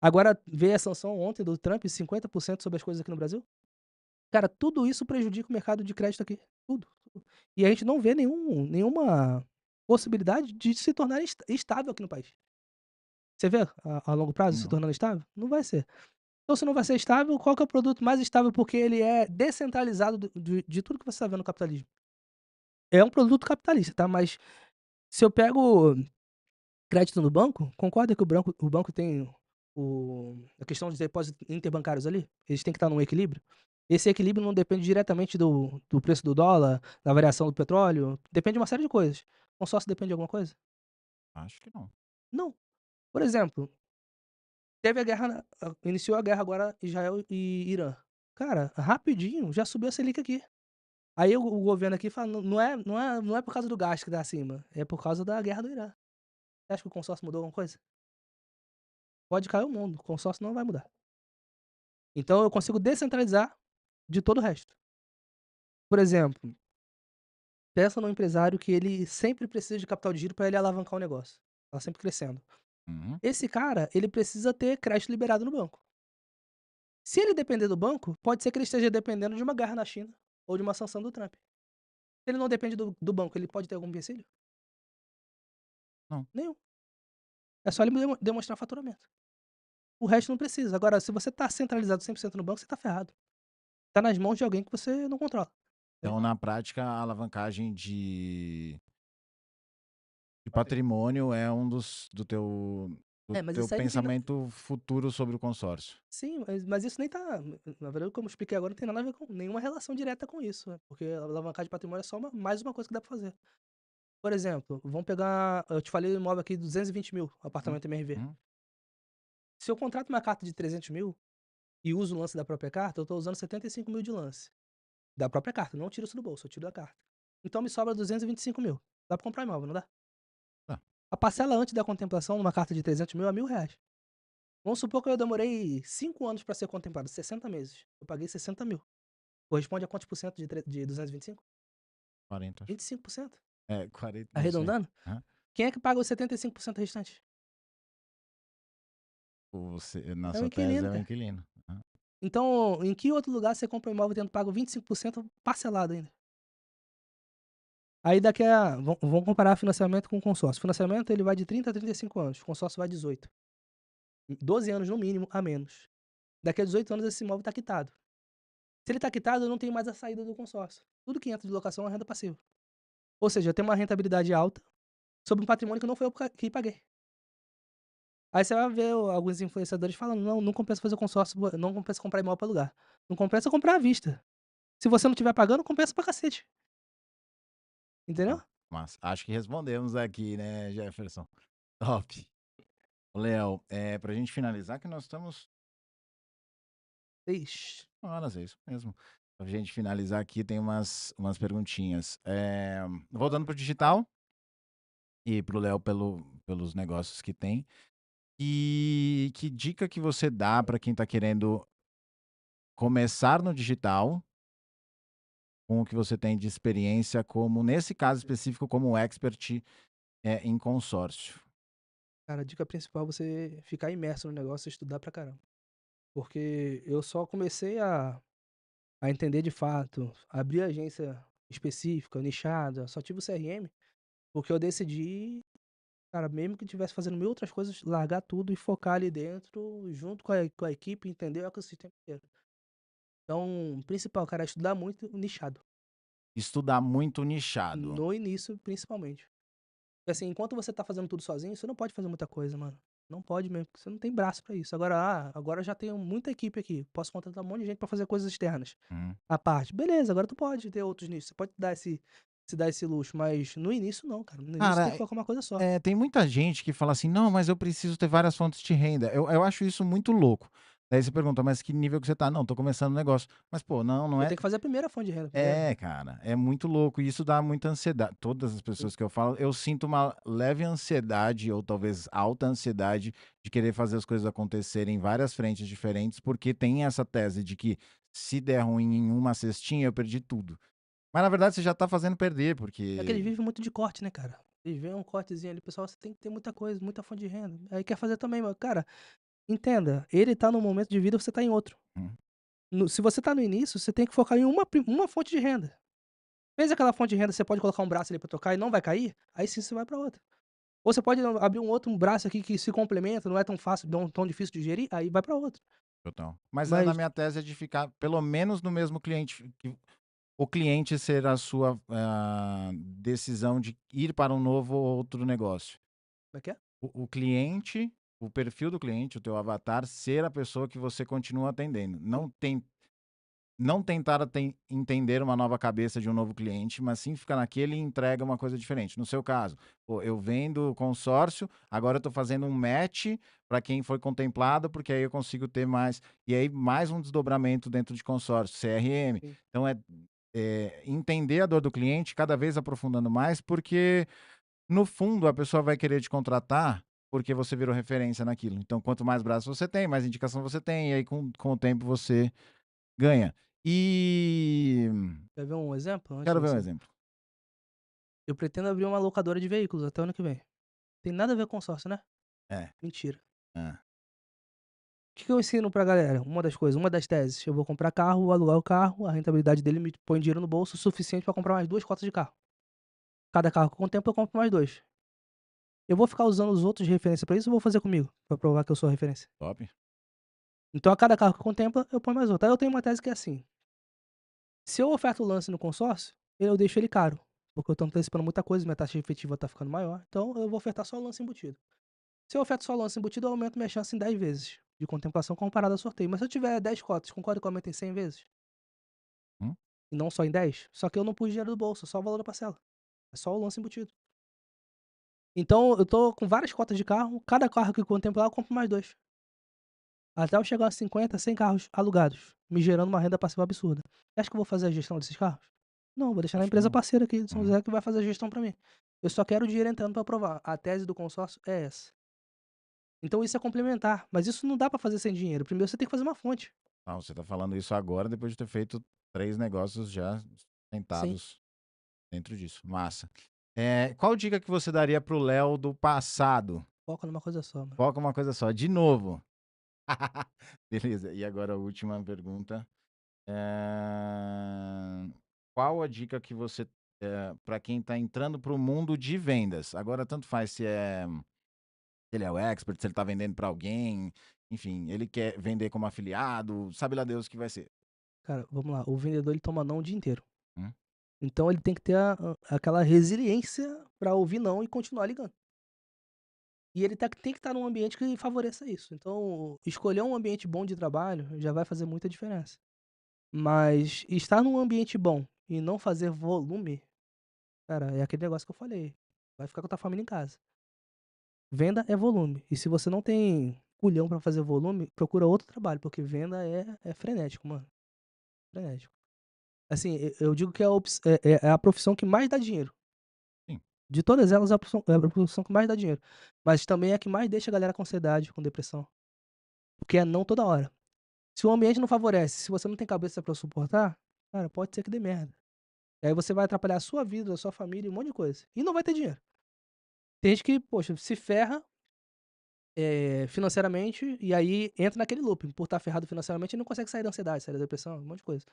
B: agora veio a sanção ontem do Trump, 50% sobre as coisas aqui no Brasil. Cara, tudo isso prejudica o mercado de crédito aqui, tudo, tudo. E a gente não vê nenhuma possibilidade de se tornar estável aqui no país. Você vê a longo prazo se
A: Não.
B: tornando estável? Não vai ser. Então se não vai ser estável, qual que é o produto mais estável? Porque ele é descentralizado de tudo que você está vendo no capitalismo. É um produto capitalista, tá, mas se eu pego crédito no banco, concorda que o banco tem a questão dos depósitos interbancários ali? Eles têm que estar num equilíbrio? Esse equilíbrio não depende diretamente do preço do dólar, da variação do petróleo, depende de uma série de coisas. Consórcio depende de alguma coisa?
A: Acho que não.
B: Não. Por exemplo, teve a guerra iniciou a guerra agora Israel e Irã. Cara, rapidinho já subiu a Selic aqui. Aí o governo aqui fala: "Não é por causa do gás que tá acima, é por causa da guerra do Irã". Você acha que o consórcio mudou alguma coisa? Pode cair o mundo, o consórcio não vai mudar. Então eu consigo descentralizar de todo o resto. Por exemplo, pensa num empresário que ele sempre precisa de capital de giro para ele alavancar o negócio, tá sempre crescendo.
A: Uhum.
B: Esse cara, ele precisa ter crédito liberado no banco. Se ele depender do banco, pode ser que ele esteja dependendo de uma guerra na China ou de uma sanção do Trump. Se ele não depende do banco, ele pode ter algum empecilho?
A: Não.
B: Nenhum. É só ele demonstrar faturamento. O resto não precisa. Agora, se você tá centralizado 100% no banco, você tá ferrado. Tá nas mãos de alguém que você não controla,
A: Então,
B: entendeu?
A: na prática, a alavancagem de patrimônio é um do
B: Mas
A: teu
B: isso aí não tem.
A: pensamento futuro sobre o consórcio.
B: Sim, mas isso nem tá, na verdade, como eu expliquei agora, não tem nada a ver com nenhuma relação direta com isso, né, porque a alavancagem de patrimônio é só mais uma coisa que dá pra fazer. Por exemplo, vamos pegar, eu te falei o imóvel aqui, 220 mil,
A: Uhum.
B: apartamento MRV.
A: Uhum.
B: Se eu contrato uma carta de 300 mil e uso o lance da própria carta, eu tô usando 75 mil de lance. Da própria carta, não tiro isso do bolso, eu tiro da carta. Então me sobra 225 mil. Dá pra comprar imóvel, não dá?
A: Tá.
B: A parcela antes da contemplação numa carta de 300 mil é R$ 1.000. Vamos supor que eu demorei 5 anos pra ser contemplado, 60 meses. Eu paguei 60 mil. Corresponde a quantos por cento de 225?
A: 40, acho.
B: 25%.
A: É, 40, não sei.
B: Arredondando?
A: Aham.
B: Quem é que paga os 75% restantes?
A: Na
B: É o
A: sua tese,
B: inquilino,
A: é o
B: cara.
A: inquilino. Aham.
B: Então, em que outro lugar você compra um imóvel tendo pago 25% parcelado ainda? Aí daqui a vamos comparar financiamento com consórcio. Financiamento ele vai de 30 a 35 anos, consórcio vai 18. 12 anos no mínimo a menos. Daqui a 18 anos esse imóvel está quitado. Se ele está quitado, eu não tenho mais a saída do consórcio. Tudo que entra de locação é renda passiva. Ou seja, eu tenho uma rentabilidade alta sobre um patrimônio que não foi eu que paguei. Aí você vai ver alguns influenciadores falando: "Não, não compensa fazer consórcio, não compensa comprar imóvel para alugar. Não compensa comprar à vista. Se você não estiver pagando, compensa pra cacete". Entendeu?
A: Tá, mas acho que respondemos aqui, né, Jefferson? Top. Ô, Léo, pra gente finalizar, que nós estamos
B: Ixi.
A: horas, é isso mesmo. Pra gente finalizar aqui, tem umas perguntinhas. Voltando pro digital e pro Léo pelos negócios que tem. E que dica que você dá para quem está querendo começar no digital, com o que você tem de experiência como, nesse caso específico, como expert, em consórcio?
B: Cara, a dica principal é você ficar imerso no negócio e estudar pra caramba. Porque eu só comecei a entender de fato, abrir agência específica, nichada, só tive o CRM, porque eu decidi, cara, mesmo que estivesse fazendo mil outras coisas, largar tudo e focar ali dentro, junto com a equipe, entender o ecossistema inteiro. Então, o principal, cara, é estudar muito nichado.
A: Estudar muito nichado.
B: No início, principalmente. Porque, assim, enquanto você tá fazendo tudo sozinho, você não pode fazer muita coisa, mano. Não pode mesmo, porque você não tem braço pra isso. Agora, agora eu já tenho muita equipe aqui. Posso contratar um monte de gente pra fazer coisas externas.
A: Uhum.
B: À parte. Beleza, agora tu pode ter outros nichos. Você pode dar se dar esse luxo, mas no início não, cara. No início tem que
A: Cara,
B: focar uma coisa só.
A: tem muita gente que fala assim: "Não, mas eu preciso ter várias fontes de renda". Eu acho isso muito louco. Daí você pergunta: "Mas que nível que você tá?". "Não, tô começando um negócio". Mas pô, não
B: Eu
A: é.
B: tenho que fazer a primeira fonte de renda primeiro.
A: Cara, é muito louco e isso dá muita ansiedade. Todas as
B: Sim.
A: pessoas que eu falo, eu sinto uma leve ansiedade ou talvez alta ansiedade de querer fazer as coisas acontecerem em várias frentes diferentes, porque tem essa tese de que se der ruim em uma cestinha, eu perdi tudo. Mas na verdade você já tá fazendo perder,
B: É que eles
A: porque
B: vivem muito de corte, né, cara? Eles veem um cortezinho ali, pessoal, você tem que ter muita coisa, muita fonte de renda. Aí quer fazer também, mas, cara, entenda, ele tá num momento de vida, você tá em outro.
A: hum,
B: Se você tá no início, você tem que focar em uma fonte de renda. Fez aquela fonte de renda, você pode colocar um braço ali pra tocar e não vai cair, aí sim você vai pra outra. Ou você pode abrir um braço aqui que se complementa, não é tão fácil, não tão difícil de gerir, aí vai pra outro.
A: total. Mas na
B: Mas
A: minha tese é de ficar pelo menos no mesmo cliente, que o cliente ser a sua decisão de ir para um novo ou outro negócio.
B: como é que é?
A: O cliente, o perfil do cliente, o teu avatar, ser a pessoa que você continua atendendo.
B: Sim,
A: Não tentar entender uma nova cabeça de um novo cliente, mas sim ficar naquele e entrega uma coisa diferente. No seu caso, pô, eu vendo consórcio, agora eu estou fazendo um match para quem foi contemplado, porque aí eu consigo ter mais. E aí, mais um desdobramento dentro de consórcio, CRM.
B: sim.
A: Então, entender a dor do cliente, cada vez aprofundando mais, porque no fundo, a pessoa vai querer te contratar, porque você virou referência naquilo. Então, quanto mais braços você tem, mais indicação você tem, e aí com o tempo você ganha. E
B: Quer ver um exemplo antes
A: quero
B: de
A: ver um
B: você?
A: exemplo.
B: Eu pretendo abrir uma locadora de veículos até o ano que vem. Tem nada a ver com consórcio, né?
A: É,
B: Mentira.
A: hã,
B: O que que eu ensino pra galera? Uma das coisas, uma das teses, eu vou comprar carro, vou alugar o carro, a rentabilidade dele me põe dinheiro no bolso o suficiente pra comprar mais 2 cotas de carro. Cada carro com o tempo eu compro mais 2. Eu vou ficar usando os outros de referência pra isso ou vou fazer comigo, pra provar que eu sou a referência?
A: top.
B: Então a cada carro que contempla, eu ponho mais outro. Aí eu tenho uma tese que é assim: se eu oferto o lance no consórcio, eu deixo ele caro, porque eu tô antecipando muita coisa, minha taxa efetiva tá ficando maior, então eu vou ofertar só o lance embutido. Se eu oferto só o lance embutido, eu aumento minha chance em 10 vezes de contemplação comparado ao sorteio. Mas se eu tiver 10 cotas, concorda que eu aumento em 100 vezes?
A: Hum,
B: E não só em 10? Só que eu não pus dinheiro do bolso, só o valor da parcela. É só o lance embutido. Então eu tô com várias cotas de carro, cada carro que contemplar eu compro mais 2. Até eu chegar a 50, 100 carros alugados, me gerando uma renda passiva absurda. Você acha que eu vou fazer a gestão desses carros? Não, vou deixar na
A: acho que
B: empresa
A: não.
B: parceira aqui de São
A: Uhum,
B: José que vai fazer a gestão pra mim. Eu só quero o dinheiro entrando pra aprovar. A tese do consórcio é essa. Então isso é complementar, mas isso não dá pra fazer sem dinheiro. Primeiro você tem que fazer uma fonte.
A: ah, você está falando isso agora, depois de ter feito 3 negócios já
B: Sim,
A: sentados dentro disso. Massa. Qual dica que você daria para o Léo do passado?
B: foca numa coisa só, mano.
A: Foca uma coisa só, de novo. Beleza, e agora a última pergunta. Eh, Qual a dica que você, para quem está entrando para o mundo de vendas? Agora tanto faz se ele é o expert, se ele está vendendo para alguém, enfim, ele quer vender como afiliado, sabe lá Deus o que vai ser.
B: Cara, vamos lá, o vendedor ele toma não o dia inteiro.
A: Hum,
B: Então ele tem que ter aquela resiliência pra ouvir não e continuar ligando. E ele tem que estar num ambiente que favoreça isso. Então, escolher um ambiente bom de trabalho já vai fazer muita diferença. Mas estar num ambiente bom e não fazer volume, cara, é aquele negócio que eu falei. Vai ficar com a tua família em casa. Venda é volume. E se você não tem culhão pra fazer volume, procura outro trabalho, porque venda é frenético, mano. Frenético. Assim, eu digo que é a profissão que mais dá dinheiro.
A: sim,
B: De todas elas, é a profissão que mais dá dinheiro, mas também é a que mais deixa a galera com ansiedade, com depressão, porque é não toda hora. Se o ambiente não favorece, se você não tem cabeça pra suportar, cara, pode ser que dê merda. E aí você vai atrapalhar a sua vida, a sua família e um monte de coisa, e não vai ter dinheiro. Tem gente que, poxa, se ferra, financeiramente, e aí entra naquele looping, por estar ferrado financeiramente, ele não consegue sair da ansiedade, sair da depressão, um monte de coisa.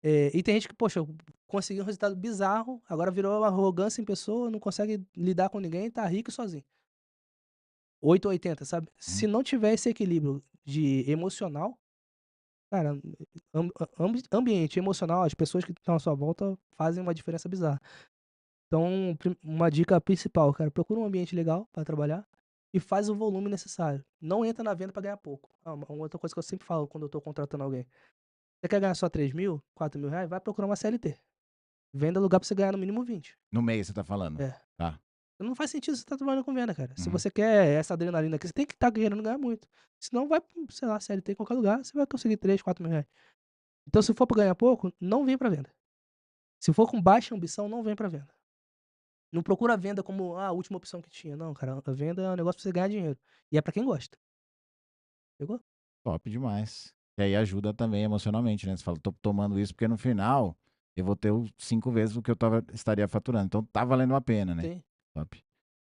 B: E tem gente que, poxa, conseguiu um resultado bizarro, agora virou arrogância em pessoa, não consegue lidar com ninguém, tá rico e sozinho. 8 ou 80, sabe. Se
A: Uhum.
B: não tiver esse equilíbrio de emocional, cara, ambiente emocional, as pessoas que estão à sua volta fazem uma diferença bizarra. Então, uma dica principal, cara, procura um ambiente legal para trabalhar e faz o volume necessário. Não entra na venda para ganhar pouco. Uma outra coisa que eu sempre falo quando eu tô contratando alguém: você quer ganhar só 3.000, R$ 4.000, vai procurar uma CLT. Venda lugar pra você ganhar no mínimo 20.
A: No mês você tá falando?
B: É.
A: Tá.
B: Não faz sentido você estar trabalhando com venda, cara. Se
A: Uhum.
B: você quer essa adrenalina aqui, você tem que estar querendo ganhar muito. Senão vai pra sei lá, CLT em qualquer lugar, você vai conseguir 3.000, R$ 4.000. Então se for pra ganhar pouco, não vem pra venda. Se for com baixa ambição, não vem pra venda. Não procura a venda como a última opção que tinha. Não, cara, a venda é um negócio pra você ganhar dinheiro. E é pra quem gosta. Pegou?
A: Top demais. E aí ajuda também emocionalmente, né? Você fala: "Tô tomando isso porque no final eu vou ter o 5 vezes o que eu estaria faturando, então tá valendo a pena", né.
B: Sim.
A: Top.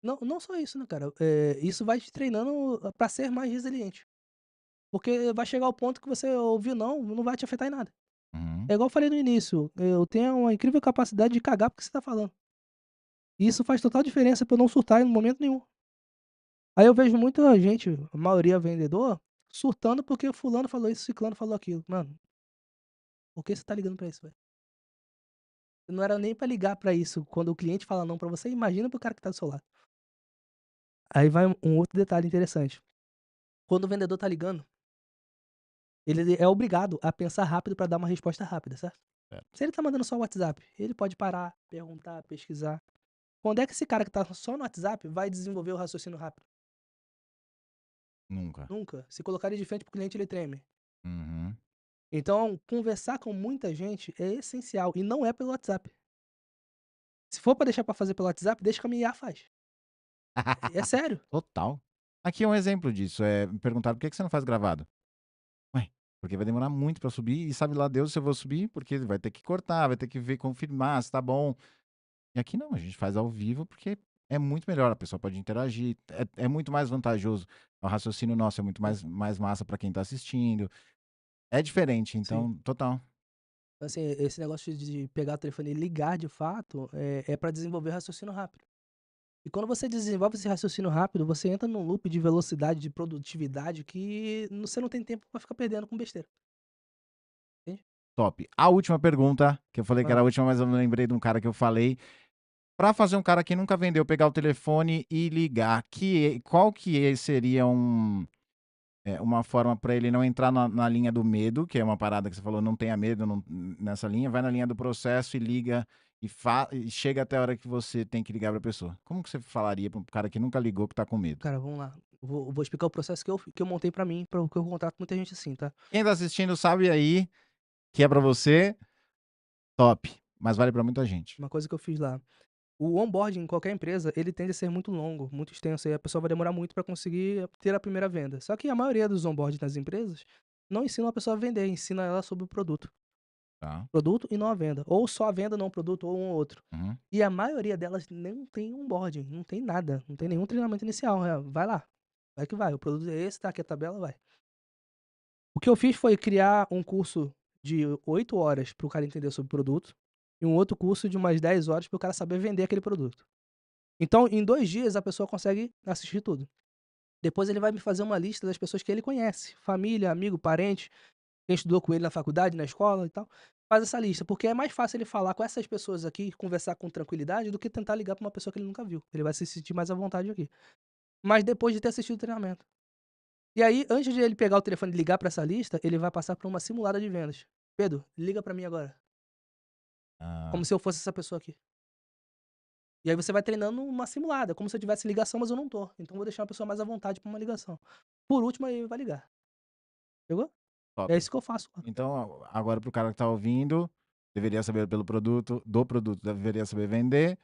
B: Não só isso, né, cara. Isso vai te treinando pra ser mais resiliente. Porque vai chegar ao ponto que você ouvir não vai te afetar em nada.
A: Uhum.
B: É igual eu falei no início, eu tenho uma incrível capacidade de cagar porque você tá falando. E isso faz total diferença pra eu não surtar em momento nenhum. Aí eu vejo muita gente, a maioria vendedor, surtando porque fulano falou isso, ciclano falou aquilo. Mano, por que você tá ligando pra isso, velho? Não era nem pra ligar pra isso. Quando o cliente fala não pra você, imagina pro cara que tá do seu lado. Aí vai um outro detalhe interessante. Quando o vendedor tá ligando, ele é obrigado a pensar rápido pra dar uma resposta rápida, certo?
A: Certo.
B: Se ele tá mandando só o WhatsApp, ele pode parar, perguntar, pesquisar. Quando é que esse cara que tá só no WhatsApp vai desenvolver o raciocínio rápido?
A: Nunca.
B: Nunca. Se colocar ele de frente pro cliente, ele treme.
A: Uhum.
B: Então, conversar com muita gente é essencial e não é pelo WhatsApp. Se for pra deixar pra fazer pelo WhatsApp, deixa que a minha IA faz. É sério.
A: Total. Aqui é um exemplo disso, me perguntaram: "Por que que você não faz gravado?" Ué, porque vai demorar muito pra subir e sabe lá Deus se eu vou subir, porque vai ter que cortar, vai ter que ver, confirmar se tá bom. E aqui não, a gente faz ao vivo porque é muito melhor, a pessoa pode interagir, é muito mais vantajoso. O raciocínio nosso é muito
B: Sim,
A: mais massa pra quem tá assistindo. É diferente,
B: sim.
A: então total.
B: Assim, esse negócio de pegar o telefone e ligar de fato, é pra desenvolver raciocínio rápido. E quando você desenvolve esse raciocínio rápido, você entra num loop de velocidade, de produtividade que você não tem tempo pra ficar perdendo com besteira, entende?
A: Top. A última pergunta, que eu falei que era
B: Hã.
A: a última, mas eu me lembrei de um cara que eu falei. Pra fazer um cara que nunca vendeu pegar o telefone e ligar, qual que seria uma forma pra ele não entrar na linha do medo, que é uma parada que você falou: "Não tenha medo, não", nessa linha, vai na linha do processo e liga e chega até a hora que você tem que ligar pra pessoa. Como que você falaria para um cara que nunca ligou, que tá com medo?
B: Cara, vamos lá. Vou explicar o processo que eu montei pra mim, porque eu contrato muita gente assim, tá?
A: Quem tá assistindo sabe aí que é pra você, top, mas vale pra muita gente.
B: Uma coisa que eu fiz lá. O onboarding em qualquer empresa, ele tende a ser muito longo, muito extenso, e a pessoa vai demorar muito para conseguir ter a primeira venda. Só que a maioria dos onboarding nas empresas não ensina a pessoa a vender, ensina ela sobre o produto.
A: Tá.
B: Produto e não a venda. Ou só a venda, não o produto, ou um ou outro.
A: Uhum.
B: E a maioria delas não tem onboarding, não tem nada, não tem nenhum treinamento inicial. Vai lá, vai que vai. O produto é esse, tá aqui a tabela, vai. O que eu fiz foi criar um curso de 8 horas para o cara entender sobre o produto, e um outro curso de umas 10 horas para o cara saber vender aquele produto. Então, em 2 dias, a pessoa consegue assistir tudo. Depois ele vai me fazer uma lista das pessoas que ele conhece, família, amigo, parente, quem estudou com ele na faculdade, na escola e tal. Faz essa lista, porque é mais fácil ele falar com essas pessoas aqui, conversar com tranquilidade, do que tentar ligar para uma pessoa que ele nunca viu. Ele vai se sentir mais à vontade aqui. Mas depois de ter assistido o treinamento. E aí, antes de ele pegar o telefone e ligar para essa lista, ele vai passar por uma simulada de vendas. "Pedro, liga para mim agora", como
A: Ah,
B: se eu fosse essa pessoa aqui. E aí você vai treinando uma simulada, como se eu tivesse ligação, mas eu não tô. Então vou deixar uma pessoa mais à vontade pra uma ligação. Por último, aí ele vai ligar. Pegou? É
A: top.
B: isso que eu faço lá.
A: Então, agora para o cara que tá ouvindo, deveria saber pelo produto, do produto, deveria saber vender.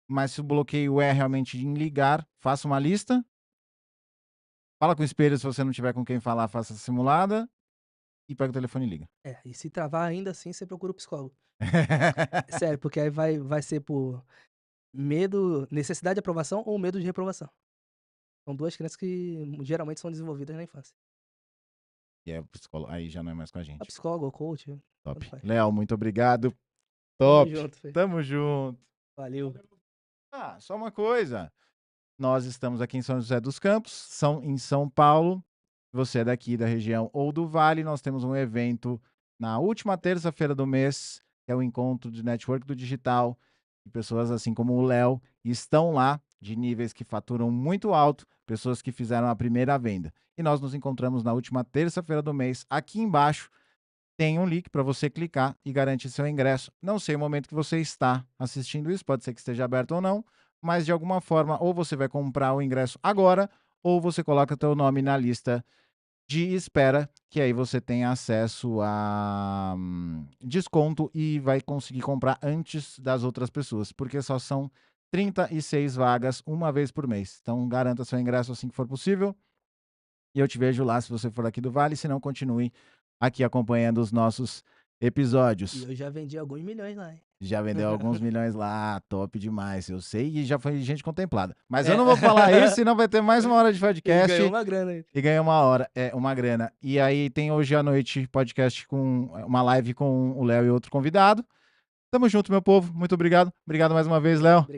A: mas se o bloqueio é realmente em ligar, faça uma lista. Fala com o espelho, se você não tiver com quem falar, faça a simulada e pega o telefone e liga.
B: E se travar ainda assim, você procura o psicólogo. Sério, porque aí vai ser por medo, necessidade de aprovação ou medo de reprovação. São 2 crenças que geralmente são desenvolvidas na infância.
A: E é o psicólogo, aí já não é mais com a
B: A
A: gente.
B: psicólogo ou coach, tanto
A: Top.
B: faz.
A: Léo, muito obrigado.
B: Tamo
A: Top.
B: junto, Fê.
A: Tamo junto.
B: Valeu.
A: Só uma coisa. Nós estamos aqui em São José dos Campos, em São Paulo. Você é daqui da região ou do Vale, nós temos um evento na última terça-feira do mês, que é o encontro de network do digital. E pessoas assim como o Léo estão lá, de níveis que faturam muito alto, pessoas que fizeram a primeira venda. E nós nos encontramos na última terça-feira do mês. Aqui embaixo tem um link para você clicar e garantir seu ingresso. Não sei o momento que você está assistindo isso, pode ser que esteja aberto ou não, mas de alguma forma, ou você vai comprar o ingresso agora, ou você coloca teu nome na lista de espera, que aí você tem acesso a desconto e vai conseguir comprar antes das outras pessoas, porque só são 36 vagas uma vez por mês. Então garanta seu ingresso assim que for possível. E eu te vejo lá se você for aqui do Vale, se não, continue aqui acompanhando os nossos
B: E
A: episódios.
B: eu já vendi alguns milhões lá, hein.
A: Já vendeu alguns milhões lá, top demais, eu sei, e já foi gente contemplada. Mas
B: É.
A: eu não vou falar isso, senão vai ter mais uma hora de
B: E
A: podcast.
B: ganhou uma grana aí.
A: E ganhou uma grana. E aí tem hoje à noite podcast com uma live com o Léo e outro convidado. Tamo junto, meu povo. Muito obrigado. Obrigado mais uma vez, Léo.